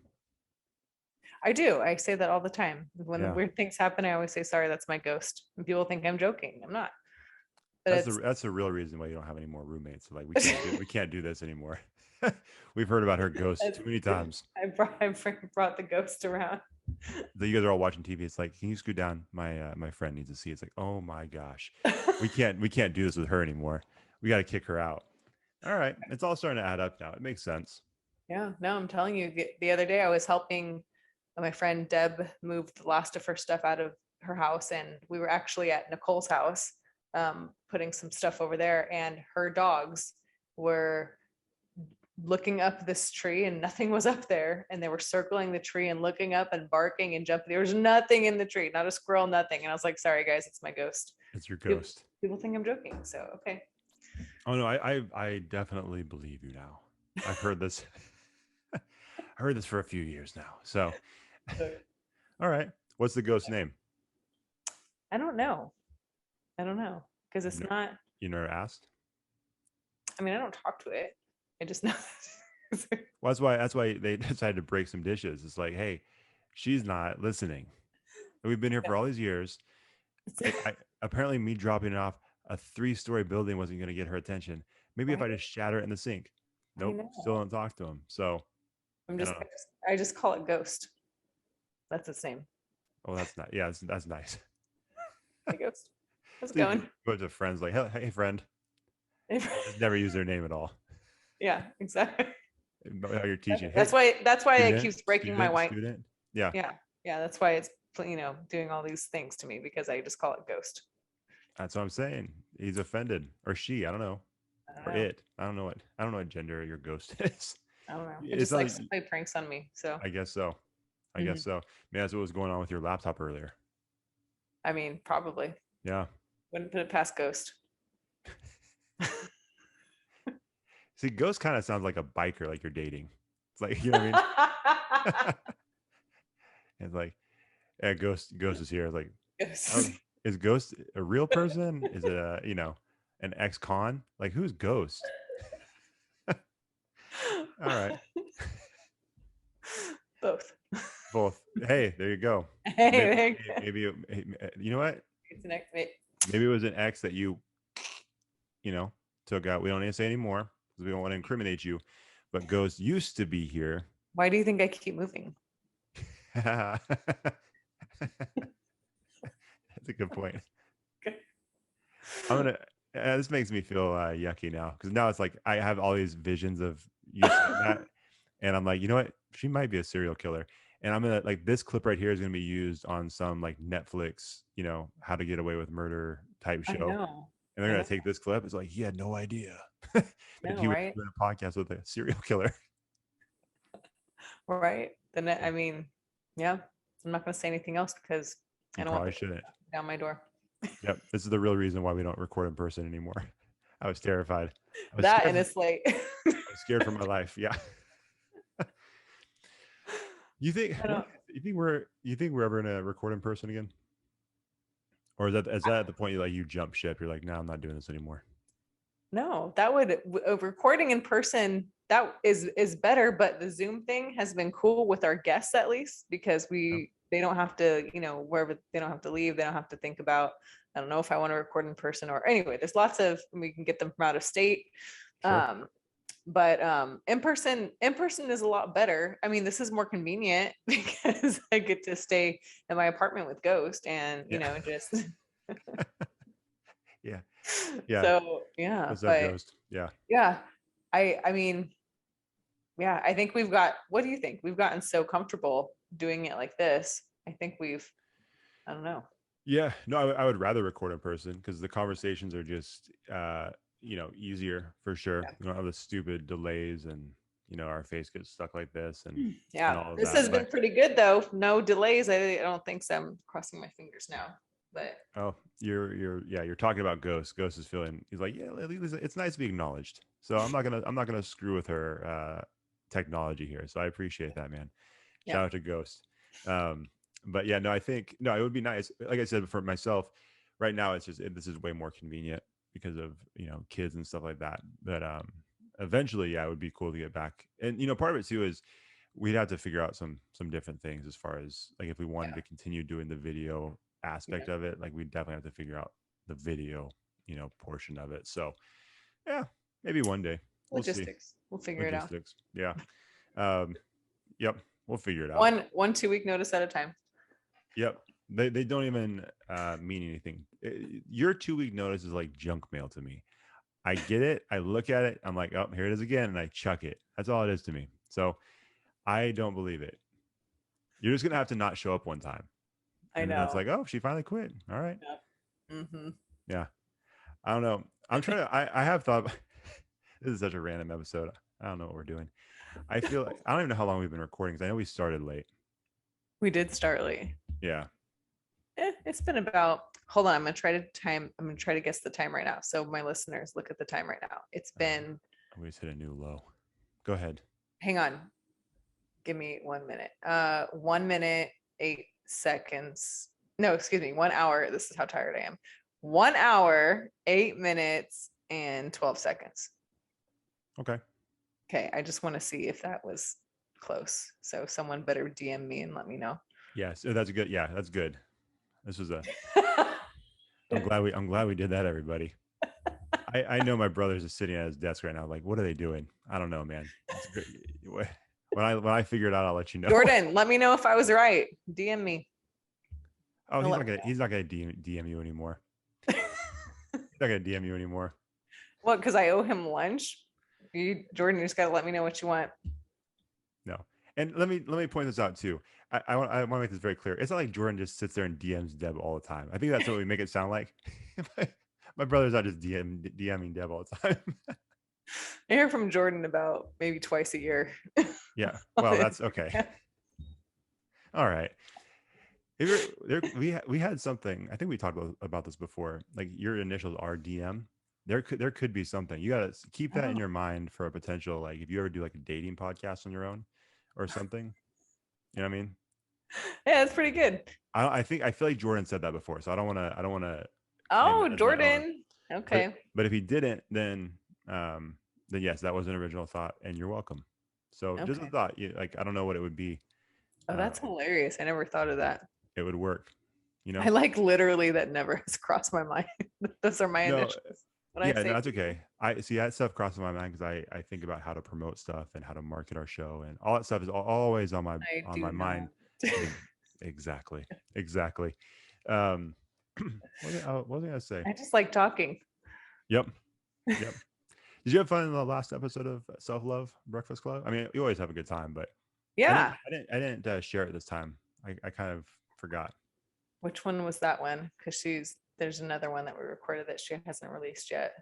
I do. I say that all the time. When weird things happen, I always say, sorry, that's my ghost. And people think I'm joking. I'm not. But that's the real reason why you don't have any more roommates. So like, we can't do this anymore. We've heard about her ghost too many times. I brought the ghost around. You guys are all watching TV. It's like, can you scoot down? My friend needs to see. It's like, oh my gosh, we can't do this with her anymore. We got to kick her out. All right, it's all starting to add up now. It makes sense. Yeah, no, I'm telling you. The other day, I was helping my friend Deb move the last of her stuff out of her house, and we were actually at Nicole's house, putting some stuff over there, and her dogs were looking up this tree, and nothing was up there, and they were circling the tree and looking up and barking and jumping. There was nothing in the tree, not a squirrel, nothing. And I was like, sorry guys, it's my ghost. It's your ghost. People think I'm joking, so okay. Oh no, I definitely believe you now. I've heard this. I heard this for a few years now. So all right, what's the ghost name? I don't know, because it's not. You never asked? I mean, I don't talk to it. I just know. Well, that's why they decided to break some dishes. It's like, hey, she's not listening. We've been here for all these years. Apparently me dropping it off a 3-story building wasn't going to get her attention. Maybe if I just shatter it in the sink. Nope, still don't talk to him. So I just call it ghost. That's the same. Oh, that's not. Yeah, that's nice. Hey, ghost. How's it So going? go to friends like, hey friend. Just never use their name at all. Yeah, exactly. How you're teaching. That's why student, it keeps breaking my white. Student. Yeah. Yeah. That's why it's doing all these things to me, because I just call it ghost. That's what I'm saying. He's offended, or she. I don't know. Or it. I don't know what gender your ghost is. I don't know. It just likes to play pranks on me. So I guess so. I guess so. Maybe that's what was going on with your laptop earlier. I mean, probably. Yeah. Wouldn't put it past ghost. See, ghost kind of sounds like a biker, like you're dating. It's like, you know what I mean? It's like, yeah, ghost is here. It's like, is Ghost a real person? Is it an ex-con? Like, who's Ghost? All right. Both. Hey, there you go. Maybe you know what? It's an ex. Maybe it was an ex that you took out. We don't need to say anymore because we don't want to incriminate you. But Ghost used to be here. Why do you think I keep moving? That's a good point. I'm gonna. This makes me feel yucky now, because now it's like I have all these visions of you saying that, and I'm like, you know what? She might be a serial killer, and I'm gonna like this clip right here is gonna be used on some like Netflix, How to Get Away with Murder type show, and they're gonna take this clip. It's like he had no idea that he was doing a podcast with a serial killer. Right. Then I mean, yeah. I'm not gonna say anything else because I don't want to down my door. Yep, this is the real reason why we don't record in person anymore. I was terrified. And it's late. I was scared for my life. Yeah. You think we're ever gonna record in person again, or is that at the point you jump ship? You're like, no, I'm not doing this anymore. No, that would recording in person, that is better. But the Zoom thing has been cool with our guests, at least, because they don't have to, wherever, they don't have to leave. They don't have to think about, I don't know if I want to record in person, or anyway, there's lots of, we can get them from out of state. Sure. But in person is a lot better. I mean, this is more convenient because I get to stay in my apartment with Ghost and, just. Yeah. So, yeah. What's up, Ghost? Yeah. Yeah. I mean, yeah, I think what do you think? We've gotten so comfortable doing it like this. I think I don't know. Yeah, no, I would rather record in person because the conversations are just, easier for sure. Yeah. You don't have the stupid delays and, our face gets stuck like this. And this has been pretty good though. No delays. I don't think so. I'm crossing my fingers now. But you're talking about Ghost. Ghost is he's like, yeah, at least it's nice to be acknowledged. So I'm not gonna screw with her technology here. So I appreciate that, man. Yeah. Shout out to Ghost. But yeah, no, I think it would be nice. Like I said, for myself, right now this is way more convenient because of kids and stuff like that. But eventually, yeah, it would be cool to get back. And part of it too is we'd have to figure out some different things as far as like if we wanted to continue doing the video aspect of it, like we definitely have to figure out the video portion of it. So yeah, maybe one day logistics. We'll figure it out. Yeah. Yep, we'll figure it out. 1 2 week notice at a time. Yep. They don't even mean anything. Your 2 week notice is like junk mail to me. I get it, I look at it, I'm like, oh, here it is again, and I chuck it. That's all it is to me. So I don't believe it. You're just gonna have to not show up one time. I know. It's like, oh, she finally quit. All right. Yeah. Mm-hmm. Yeah. I don't know. I'm trying to. I have thought. This is such a random episode. I don't know what we're doing. I feel like I don't even know how long we've been recording because I know we started late. We did start late. Yeah. It's been about. Hold on. I'm gonna try to guess the time right now. So my listeners, look at the time right now. It's been. We just hit a new low. Go ahead. Hang on. Give me 1 minute. 1 minute 8 seconds. No, excuse me. 1 hour. This is how tired I am. 1 hour, 8 minutes, and 12 seconds. Okay. I just want to see if that was close. So someone better DM me and let me know. Yes, that's good. Yeah, that's good. This was I'm glad we did that, everybody. I know my brother's just sitting at his desk right now. Like, what are they doing? I don't know, man. It's good. When I figure it out, I'll let you know. Jordan, let me know if I was right. DM me. Oh, he's not gonna DM you anymore. He's not gonna DM you anymore. What? Because I owe him lunch. Jordan, you just gotta let me know what you want. No, and let me point this out too. I want to make this very clear. It's not like Jordan just sits there and DMs Deb all the time. I think that's what we make it sound like. My brother's not just DMing Deb all the time. I hear from Jordan about maybe twice a year. Yeah, well, that's okay. All right. We had something. I think we talked about this before. Like your initials are DM. There could be something. You gotta keep that in your mind for a potential, like if you ever do like a dating podcast on your own or something. You know what I mean? Yeah, that's pretty good. I feel like Jordan said that before, so I don't want to. Oh, Jordan. Okay. But if he didn't, then yes, that was an original thought, and you're welcome. So just a thought. Like I don't know what it would be. Oh, that's hilarious. I never thought of that. It would work. You know, I like literally that never has crossed my mind. Those are my initials. No, that's okay. I see that stuff crosses my mind because I think about how to promote stuff and how to market our show, and all that stuff is always on my mind. Exactly. What was I gonna say? I just like talking. Yep. Did you have fun in the last episode of Self Love Breakfast Club? I mean, you always have a good time, but yeah, I didn't share it this time. I kind of forgot. Which one was that one? Because there's another one that we recorded that she hasn't released yet.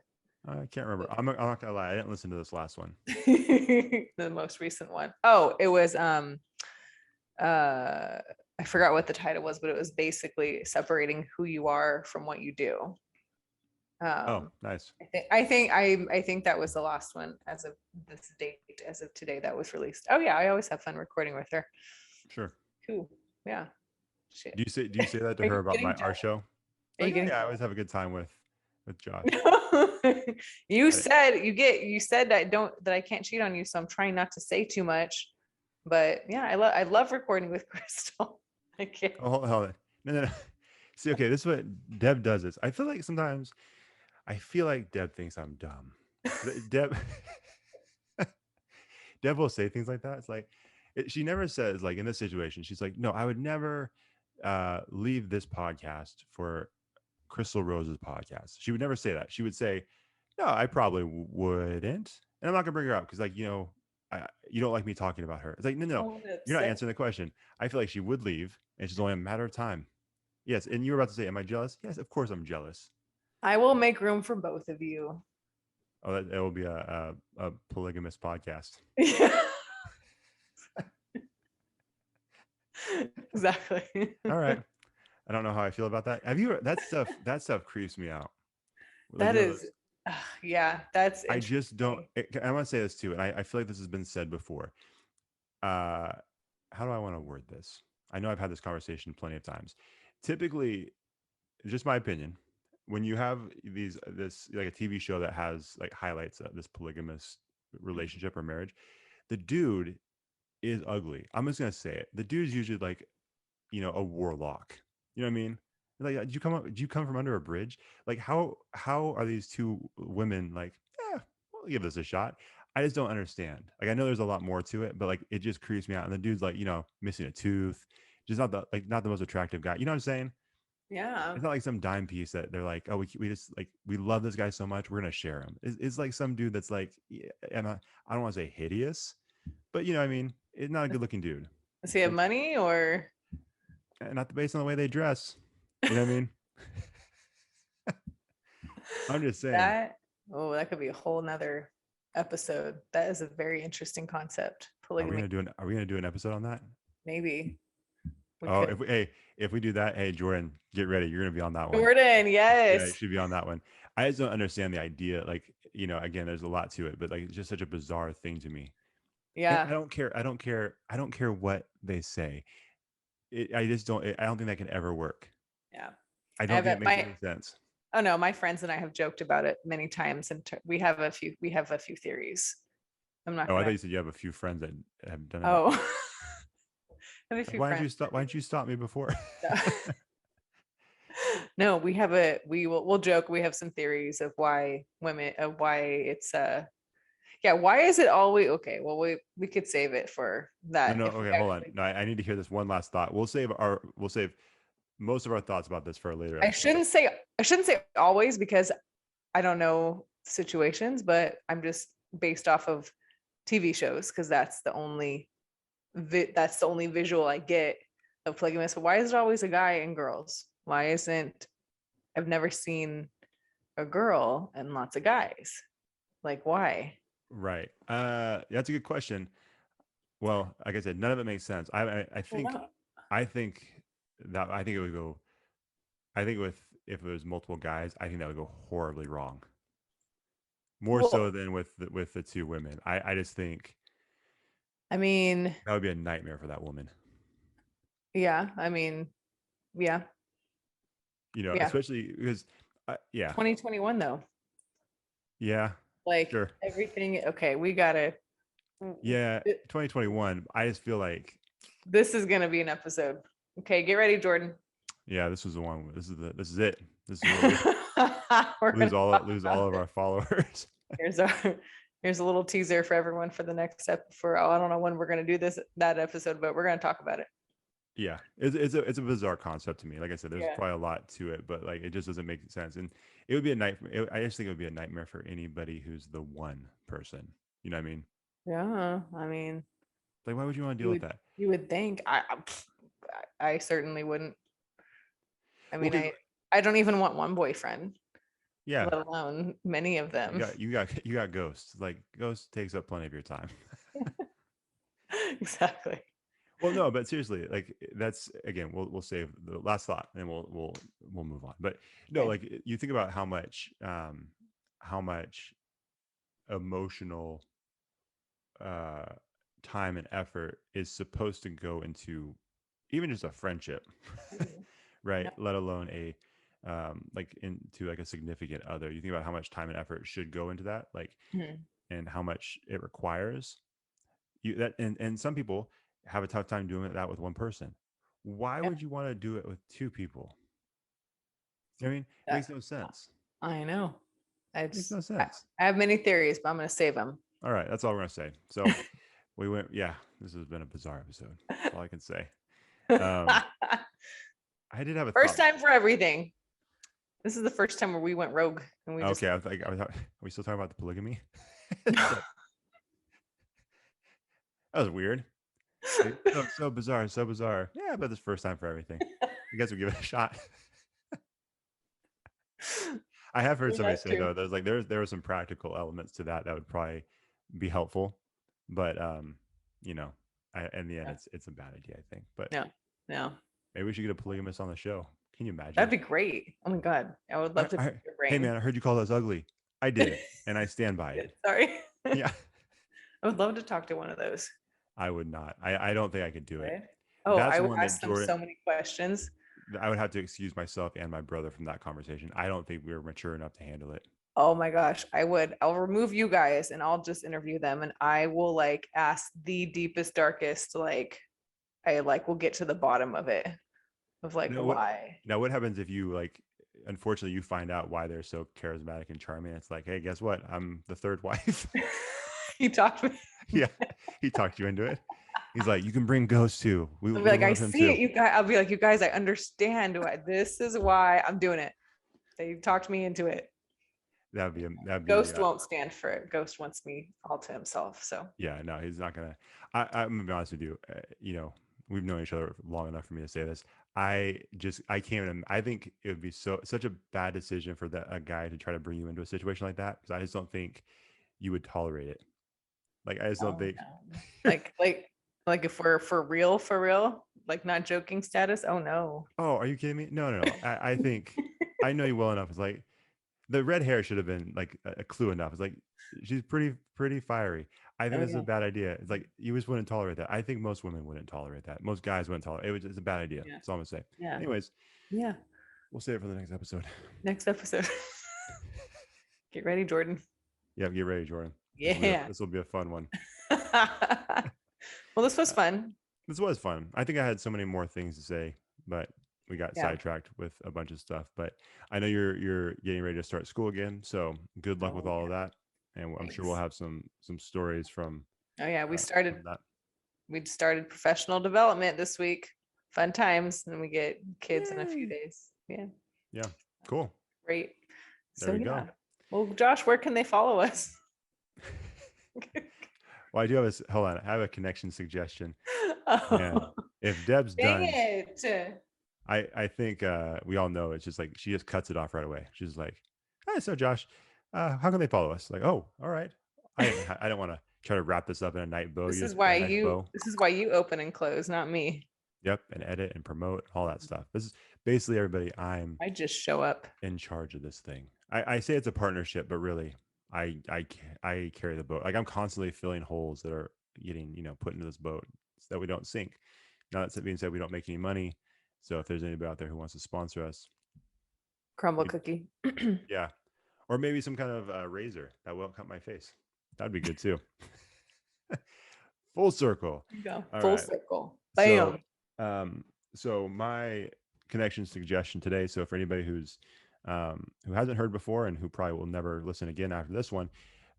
I can't remember. I'm not gonna lie. I didn't listen to this last one. The most recent one. Oh, it was I forgot what the title was, but it was basically separating who you are from what you do. Oh, nice. I think that was the last one as of this date, as of today, that was released. Oh yeah, I always have fun recording with her. Sure. Cool. Yeah. Shit. Do you say that to her about our show? Like, I always have a good time with Josh. You said that I can't cheat on you, so I'm trying not to say too much. But yeah, I love recording with Crystal. I can't. Oh, hold on. No. See, okay, this is what Deb does. I feel like sometimes Deb thinks I'm dumb. Deb will say things like that. It's like she never says, like in this situation, she's like, no, I would never leave this podcast for Crystal Rose's podcast. She would never say that. She would say, no, I probably wouldn't. And I'm not gonna bring her up because, like, you don't like me talking about her. It's like, no, you're not answering the question. I feel like she would leave, and it's just only a matter of time. Yes, and you were about to say, am I jealous? Yes, of course I'm jealous. I will make room for both of you. Oh, that will be a polygamous podcast. Exactly. All right. I don't know how I feel about that. Have you? That stuff creeps me out. Like, yeah, that's. I just don't. I want to say this too, and I feel like this has been said before. How do I want to word this? I know I've had this conversation plenty of times. Typically, just my opinion, when you have this like a TV show that has like highlights this polygamous relationship or marriage, the dude is ugly. I'm just gonna say it. The dude's usually like, a warlock. You know what I mean? Like, did you come from under a bridge? Like, how are these two women like, we'll give this a shot? I just don't understand. Like, I know there's a lot more to it, but like, it just creeps me out. And the dude's like, missing a tooth, just not the most attractive guy. You know what I'm saying? Yeah. It's not like some dime piece that they're like, oh, we just like, we love this guy so much, we're gonna share him. It's like some dude that's like, and I don't want to say hideous, but you know what I mean? It's not a good looking dude. Does he have money or? Not based on the way they dress. You know what I mean? I'm just saying. That could be a whole nother episode. That is a very interesting concept. Polygamy. Are we gonna do an episode on that? Maybe. If we do that, hey Jordan, get ready. You're gonna be on that one. Jordan, yes. Yeah, you should be on that one. I just don't understand the idea. Like, again, there's a lot to it, but like, it's just such a bizarre thing to me. Yeah. And I don't care what they say. I just don't. I don't think that can ever work. Yeah. I don't think it makes any sense. Oh no, my friends and I have joked about it many times, and we have a few theories. I'm not. Oh, I gonna... thought you said you have a few friends that have done it. Oh, I have a few Why friends. didn't you stop me before? No, we'll joke. We have some theories of why it's why is it always okay? Well, we could save it for that. No, okay, hold on. No, I need to hear this one last thought. We'll save most of our thoughts about this for a later episode. I shouldn't say always, because I don't know situations, but I'm just based off of TV shows, because that's the only visual I get of polygamous. But why is it always a guy and girls? Why isn't I've never seen a girl and lots of guys? Like, why? Right. That's a good question. Well, like I said, none of it makes sense. I think it would go. I think if it was multiple guys, I think that would go horribly wrong. More so than with the two women. I just think. I mean, that would be a nightmare for that woman. Yeah. I mean, yeah. Especially because, 2021 though. Yeah. Like sure. Everything. Okay, we gotta. Yeah, 2021. I just feel like this is gonna be an episode. Okay, get ready, Jordan. Yeah, this was the one. This is it. This is where we lose all of our followers. Here's a little teaser for everyone for the next episode. I don't know when we're gonna do that episode, but we're gonna talk about it. Yeah, it's a bizarre concept to me. Like I said, there's probably a lot to it, but like it just doesn't make sense. And it would be a nightmare. I just think it would be a nightmare for anybody who's the one person. You know what I mean? Yeah, I mean, like, why would you want to deal with that? You would think. I certainly wouldn't. I mean, I don't even want one boyfriend. Yeah. Let alone many of them. You got Ghost. Like, Ghost takes up plenty of your time. Exactly. Well, no, but seriously, like that's again, we'll save the last thought and we'll move on. But no, like you think about how much emotional time and effort is supposed to go into even just a friendship, right? Yeah. Let alone a like into like a significant other. You think about how much time and effort should go into that, like, and how much it requires. And some people have a tough time doing that with one person. Why would you want to do it with two people? I mean, it makes no sense. I know. It makes no sense. I have many theories, but I'm going to save them. All right. That's all we're going to say. So we went, this has been a bizarre episode. That's all I can say. I did have a first time for everything. This is the first time where we went rogue. And we I was like, are we still talking about the polygamy? That was weird. So bizarre. Yeah, but this first time for everything. I guess we'll give it a shot. I have heard somebody say though, there were some practical elements to that would probably be helpful, but in the end, it's a bad idea, I think. But no. Maybe we should get a polygamist on the show. Can you imagine? That'd be great. Oh my god, I would love to. Pick your brain. Hey man, I heard you call us ugly. I did, and I stand by it. Sorry. Yeah. I would love to talk to one of those. I would not. I don't think I could do it. Oh, I would ask them so many questions. I would have to excuse myself and my brother from that conversation. I don't think we were mature enough to handle it. Oh my gosh, I'll remove you guys and I'll just interview them, and I will like ask the deepest, darkest, like I will get to the bottom of it. Of like why. Now what happens if you unfortunately you find out why they're so charismatic and charming? It's like, hey, guess what? I'm the third wife. He talked me. Yeah, he talked you into it. He's like, you can bring Ghost too. I'll be like, I see it, you guys. I'll be like, you guys, I understand why. This is why I'm doing it. They talked me into it. That'd be Ghost won't stand for it. Ghost wants me all to himself. So yeah, no, he's not gonna. I'm gonna be honest with you. We've known each other long enough for me to say this. I can't. I think it would be such a bad decision for a guy to try to bring you into a situation like that, because I just don't think you would tolerate it. Like, I just don't think. No. like if we're for real, like not joking status. Oh no. Oh, are you kidding me? No. I think I know you well enough. It's like the red hair should have been like a clue enough. It's like she's pretty fiery. I think this is a bad idea. It's like you just wouldn't tolerate that. I think most women wouldn't tolerate that. Most guys wouldn't tolerate it. It's a bad idea. That's all I'm gonna say. Yeah. Anyways. Yeah. We'll save it for the next episode. Get ready, Jordan. Yeah, get ready, Jordan. Yeah. This will be a fun one. Well, this was fun. This was fun. I think I had so many more things to say, but we got sidetracked with a bunch of stuff. But I know you're getting ready to start school again, so good luck with all of that. And I'm sure we'll have some stories from. Oh yeah, we started that. professional development this week. Fun times, and we get kids in a few Yay. days. Yeah. Cool. Great. There we go. Well, Josh, where can they follow us? Well, I do have hold on. I have a connection suggestion. Oh. And if Deb's Dang done, it. I think we all know it's just like she just cuts it off right away. She's like, "Hey, so Josh, how can they follow us?" Like, "Oh, all right." I don't want to try to wrap this up in a night bow. This is why you open and close, not me. Yep, and edit and promote all that stuff. This is basically everybody. I just show up in charge of this thing. I say it's a partnership, but really, I carry the boat. Like I'm constantly filling holes that are getting put into this boat so that we don't sink. Now that being said, we don't make any money. So if there's anybody out there who wants to sponsor us, crumble cookie. Yeah, or maybe some kind of razor that won't cut my face. That'd be good too. Full circle. There you go. All Full right. circle. Bam. So my connection suggestion today. So for anybody who hasn't heard before and who probably will never listen again after this one,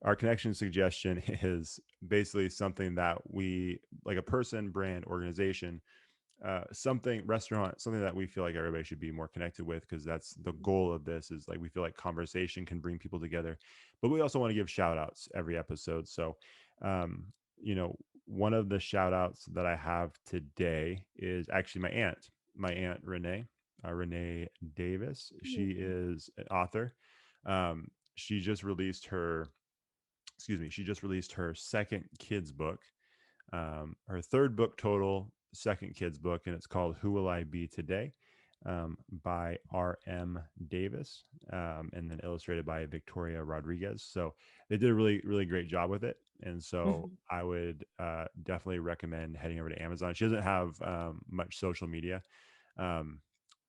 our connection suggestion is basically something that we like a person, brand, organization, restaurant, something that we feel like everybody should be more connected with, because that's the goal of this. Is like we feel like conversation can bring people together, but we also want to give shout outs every episode. So one of the shout outs that I have today is actually my aunt Renee Davis. She is an author. She just released her second kids book, her third book total, second kids book, and it's called Who Will I Be Today, by R.M. Davis, and then illustrated by Victoria Rodriguez. So they did a really, really great job with it. And so I would definitely recommend heading over to Amazon. She doesn't have much social media. You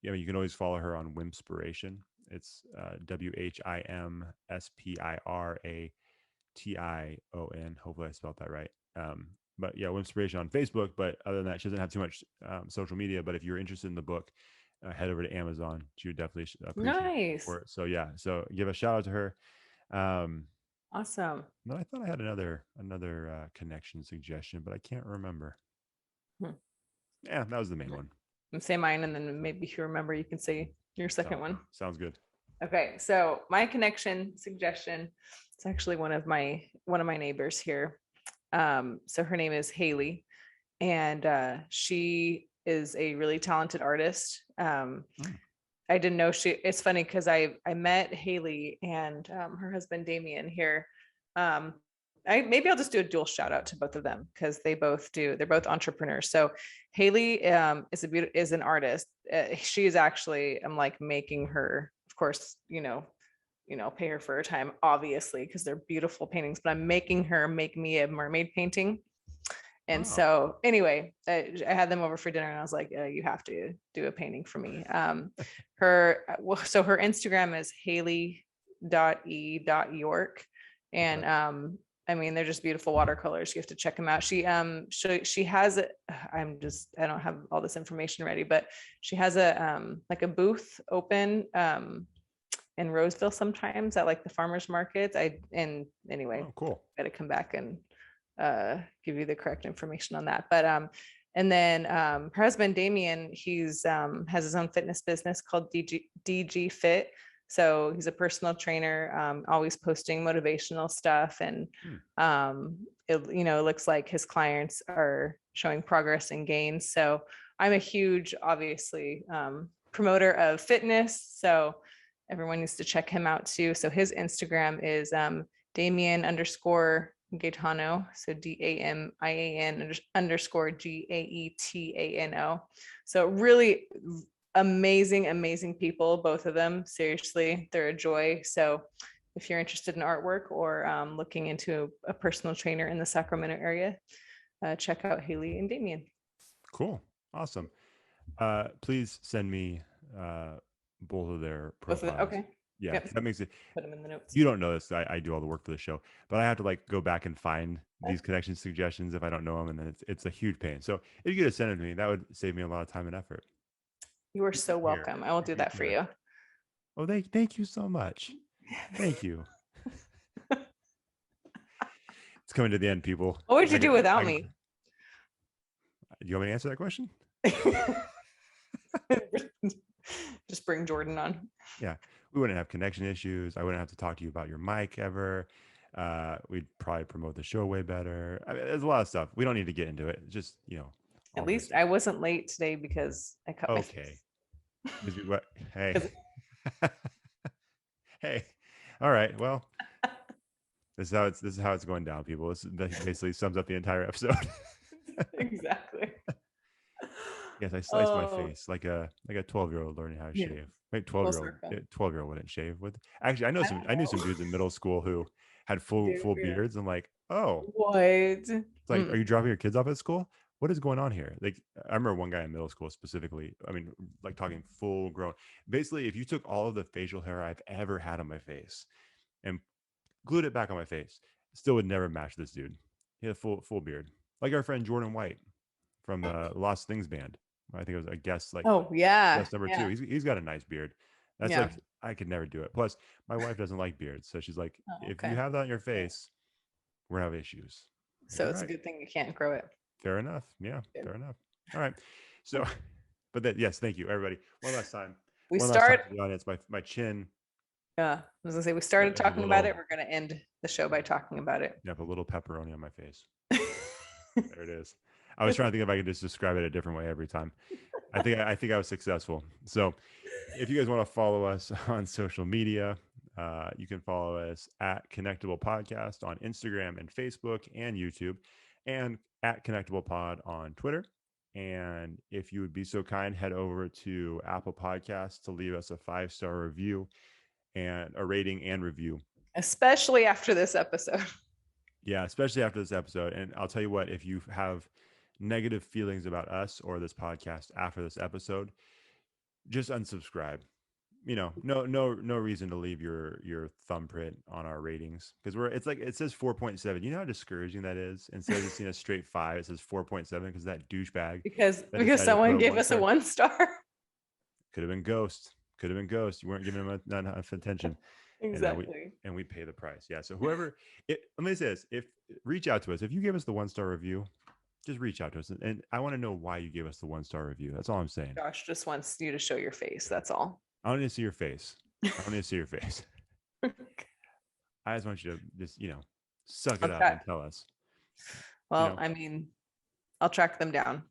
can always follow her on Whimspiration. It's WHIMSPIRATION. Hopefully I spelled that right. But yeah, Whimspiration on Facebook. But other than that, she doesn't have too much social media. But if you're interested in the book, head over to Amazon. She would definitely appreciate it for it. So yeah, so give a shout out to her. Awesome. No, I thought I had another connection suggestion, but I can't remember. Yeah, that was the main one. Say mine, and then maybe if you remember, you can say your second one. Sounds good. Okay, so my connection suggestion, it's actually one of my neighbors here. So her name is Haley, and she is a really talented artist. I didn't know it's funny because I met Haley and her husband Damien here. Maybe I'll just do a dual shout out to both of them because they're both entrepreneurs. So Haley is an artist. She is actually, I'm like making her, of course, pay her for her time, obviously, because they're beautiful paintings, but I'm making her make me a mermaid painting. And so anyway, I had them over for dinner and I was like, you have to do a painting for me. Her Instagram is haley.e.york. And they're just beautiful watercolors. You have to check them out. She has I don't have all this information ready, but she has a booth open in Roseville sometimes at like the farmers markets. Cool. Got to come back and give you the correct information on that. But and then her husband Damien, he's has his own fitness business called DG Fit. So he's a personal trainer, always posting motivational stuff, and it looks like his clients are showing progress and gains. So I'm a huge, obviously, promoter of fitness. So everyone needs to check him out too. So his Instagram is Damien_Gaetano. So DAMIAN_GAETANO. So really amazing people, both of them. Seriously, they're a joy. So if you're interested in artwork or looking into a personal trainer in the Sacramento area, check out Haley and Damien. Cool. Awesome. Please send me both of their profiles. Okay. Yeah, Yep. that makes it. Put them in the notes. You don't know this. I do all the work for the show, but I have to like go back and find these connection suggestions if I don't know them, and then it's a huge pain. So if you could send it to me, that would save me a lot of time and effort. You are so welcome. I will do that for you. Oh, thank you so much. Thank you. It's coming to the end, people. What would you do without me? Do you want me to answer that question? Just bring Jordan on. Yeah, we wouldn't have connection issues. I wouldn't have to talk to you about your mic ever. We'd probably promote the show way better. I mean, there's a lot of stuff. We don't need to get into it. Just, At least I wasn't late today because I cut my face. Hey. Hey. All right. Well, this is how it's going down, people. That basically sums up the entire episode. Exactly. Yes, I sliced my face like a 12-year-old learning how to shave. Wait, 12-year-old wouldn't shave with. Actually, I knew some dudes in middle school who had full beards. I'm like, oh, what? It's like, are you dropping your kids off at school? What is going on here? Like, I remember one guy in middle school specifically. I mean, like talking full grown. Basically, if you took all of the facial hair I've ever had on my face and glued it back on my face, still would never match this dude. He had a full beard, like our friend Jordan White from the Lost Things band. I think it was a guest, like, guest number 2. He's got a nice beard. That's like, I could never do it. Plus, my wife doesn't like beards, so she's like, if you have that on your face, we're gonna have issues. So it's a good thing you can't grow it. Fair enough. Yeah, fair enough. All right. So, but yes, thank you, everybody. One last time. The audience. My chin. Yeah, I was gonna say we started talking about it. We're gonna end the show by talking about it. Yep, a little pepperoni on my face. There it is. I was trying to think if I could just describe it a different way every time. I think I was successful. So if you guys want to follow us on social media, you can follow us at Connectable Podcast on Instagram and Facebook and YouTube, and at Connectable Pod on Twitter. And if you would be so kind, head over to Apple Podcasts to leave us a 5-star review and a rating and review. Especially after this episode. Yeah, especially after this episode. And I'll tell you what, if you have negative feelings about us or this podcast after this episode, just unsubscribe. No reason to leave your thumbprint on our ratings, because it says 4.7. You know how discouraging that is? Instead of just seeing a straight 5, it says 4.7 because that douchebag. Because someone gave us a 1-star. Could have been Ghost. You weren't giving him enough attention. Exactly. And we pay the price. Yeah. So whoever, let me say this: reach out to us. If you gave us the 1-star review, just reach out to us, and I want to know why you gave us the 1-star review. That's all I'm saying. Josh just wants you to show your face. That's all. I don't need to see your face. I just want you to just, suck it up and tell us. Well, I mean, I'll track them down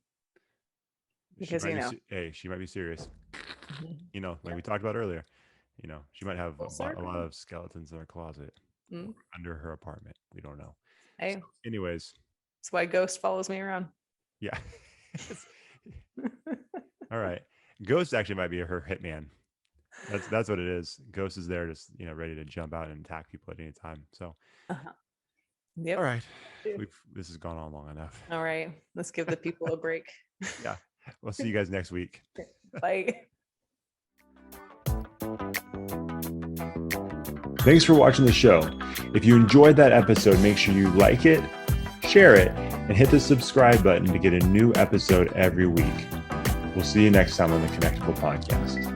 because she might be serious. Like we talked about earlier. She might have a lot of skeletons in her closet under her apartment. We don't know. Hey. So, anyways. That's why Ghost follows me around. Yeah. All right. Ghost actually might be her hitman. That's what it is. Ghost is there just, ready to jump out and attack people at any time. So, Yep. All right. This has gone on long enough. All right. Let's give the people a break. Yeah. We'll see you guys next week. Bye. Thanks for watching the show. If you enjoyed that episode, make sure you like it, share it, and hit the subscribe button to get a new episode every week. We'll see you next time on the Connectable Podcast.